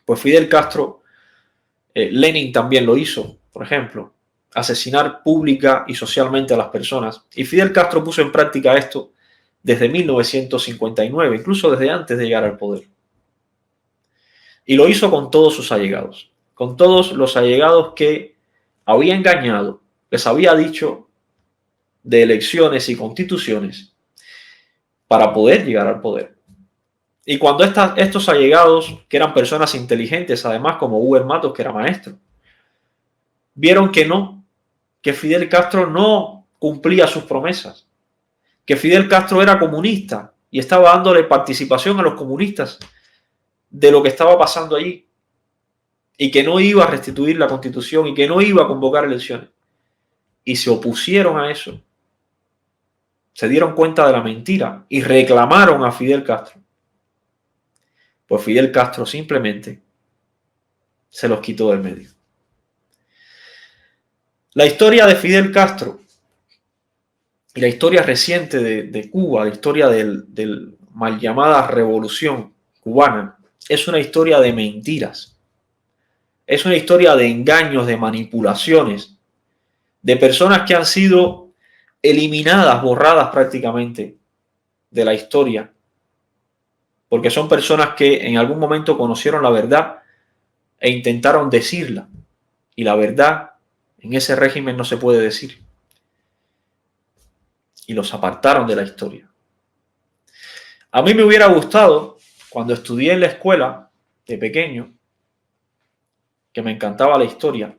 Pues Fidel Castro, Lenin también lo hizo, por ejemplo, asesinar pública y socialmente a las personas. Y Fidel Castro puso en práctica esto desde 1959, incluso desde antes de llegar al poder. Y lo hizo con todos sus allegados, con todos los allegados que había engañado, les había dicho de elecciones y constituciones para poder llegar al poder. Y cuando estos allegados, que eran personas inteligentes, además como Hugo Matos, que era maestro, vieron que Fidel Castro no cumplía sus promesas, que Fidel Castro era comunista y estaba dándole participación a los comunistas de lo que estaba pasando allí, y que no iba a restituir la Constitución y que no iba a convocar elecciones, y se opusieron a eso, se dieron cuenta de la mentira y reclamaron a Fidel Castro. Pues Fidel Castro simplemente se los quitó del medio. La historia de Fidel Castro y la historia reciente de Cuba, la historia del mal llamada revolución cubana, es una historia de mentiras. Es una historia de engaños, de manipulaciones, de personas que han sido eliminadas, borradas prácticamente de la historia, porque son personas que en algún momento conocieron la verdad e intentaron decirla, y la verdad en ese régimen no se puede decir, y los apartaron de la historia. A mí me hubiera gustado, cuando estudié en la escuela de pequeño, que me encantaba la historia,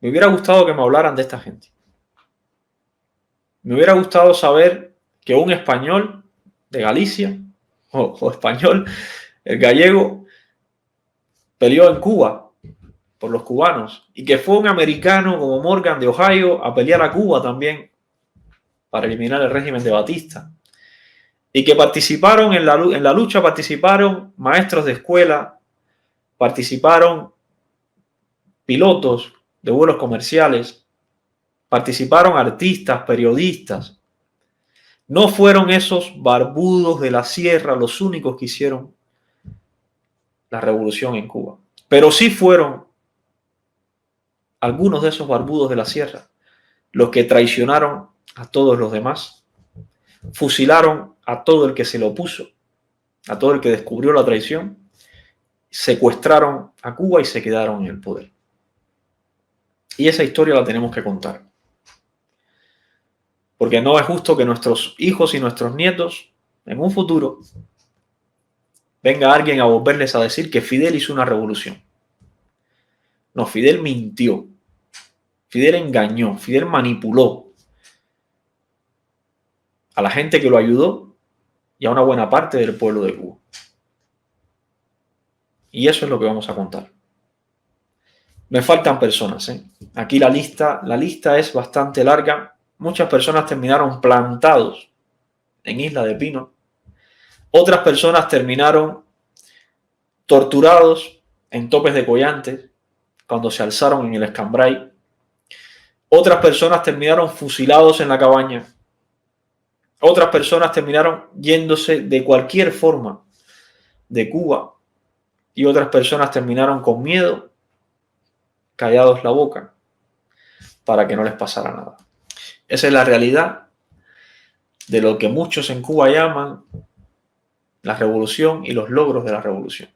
me hubiera gustado que me hablaran de esta gente. Me hubiera gustado saber que un español de Galicia, o español, el gallego, peleó en Cuba por los cubanos, y que fue un americano como Morgan de Ohio a pelear a Cuba también para eliminar el régimen de Batista, y que participaron en la lucha, participaron maestros de escuela, participaron pilotos de vuelos comerciales, participaron artistas, periodistas. No fueron esos barbudos de la sierra los únicos que hicieron la revolución en Cuba, pero sí fueron algunos de esos barbudos de la sierra los que traicionaron a todos los demás, fusilaron a todo el que se le opuso, a todo el que descubrió la traición, secuestraron a Cuba y se quedaron en el poder. Y esa historia la tenemos que contar. Porque no es justo que nuestros hijos y nuestros nietos, en un futuro, venga alguien a volverles a decir que Fidel hizo una revolución. No, Fidel mintió. Fidel engañó. Fidel manipuló a la gente que lo ayudó y a una buena parte del pueblo de Cuba. Y eso es lo que vamos a contar. Me faltan personas, ¿eh? Aquí la lista es bastante larga. Muchas personas terminaron plantados en Isla de Pino. Otras personas terminaron torturados en topes de collantes cuando se alzaron en el Escambray. Otras personas terminaron fusilados en la cabaña. Otras personas terminaron yéndose de cualquier forma de Cuba. Y otras personas terminaron con miedo, callados la boca, para que no les pasara nada. Esa es la realidad de lo que muchos en Cuba llaman la revolución y los logros de la revolución.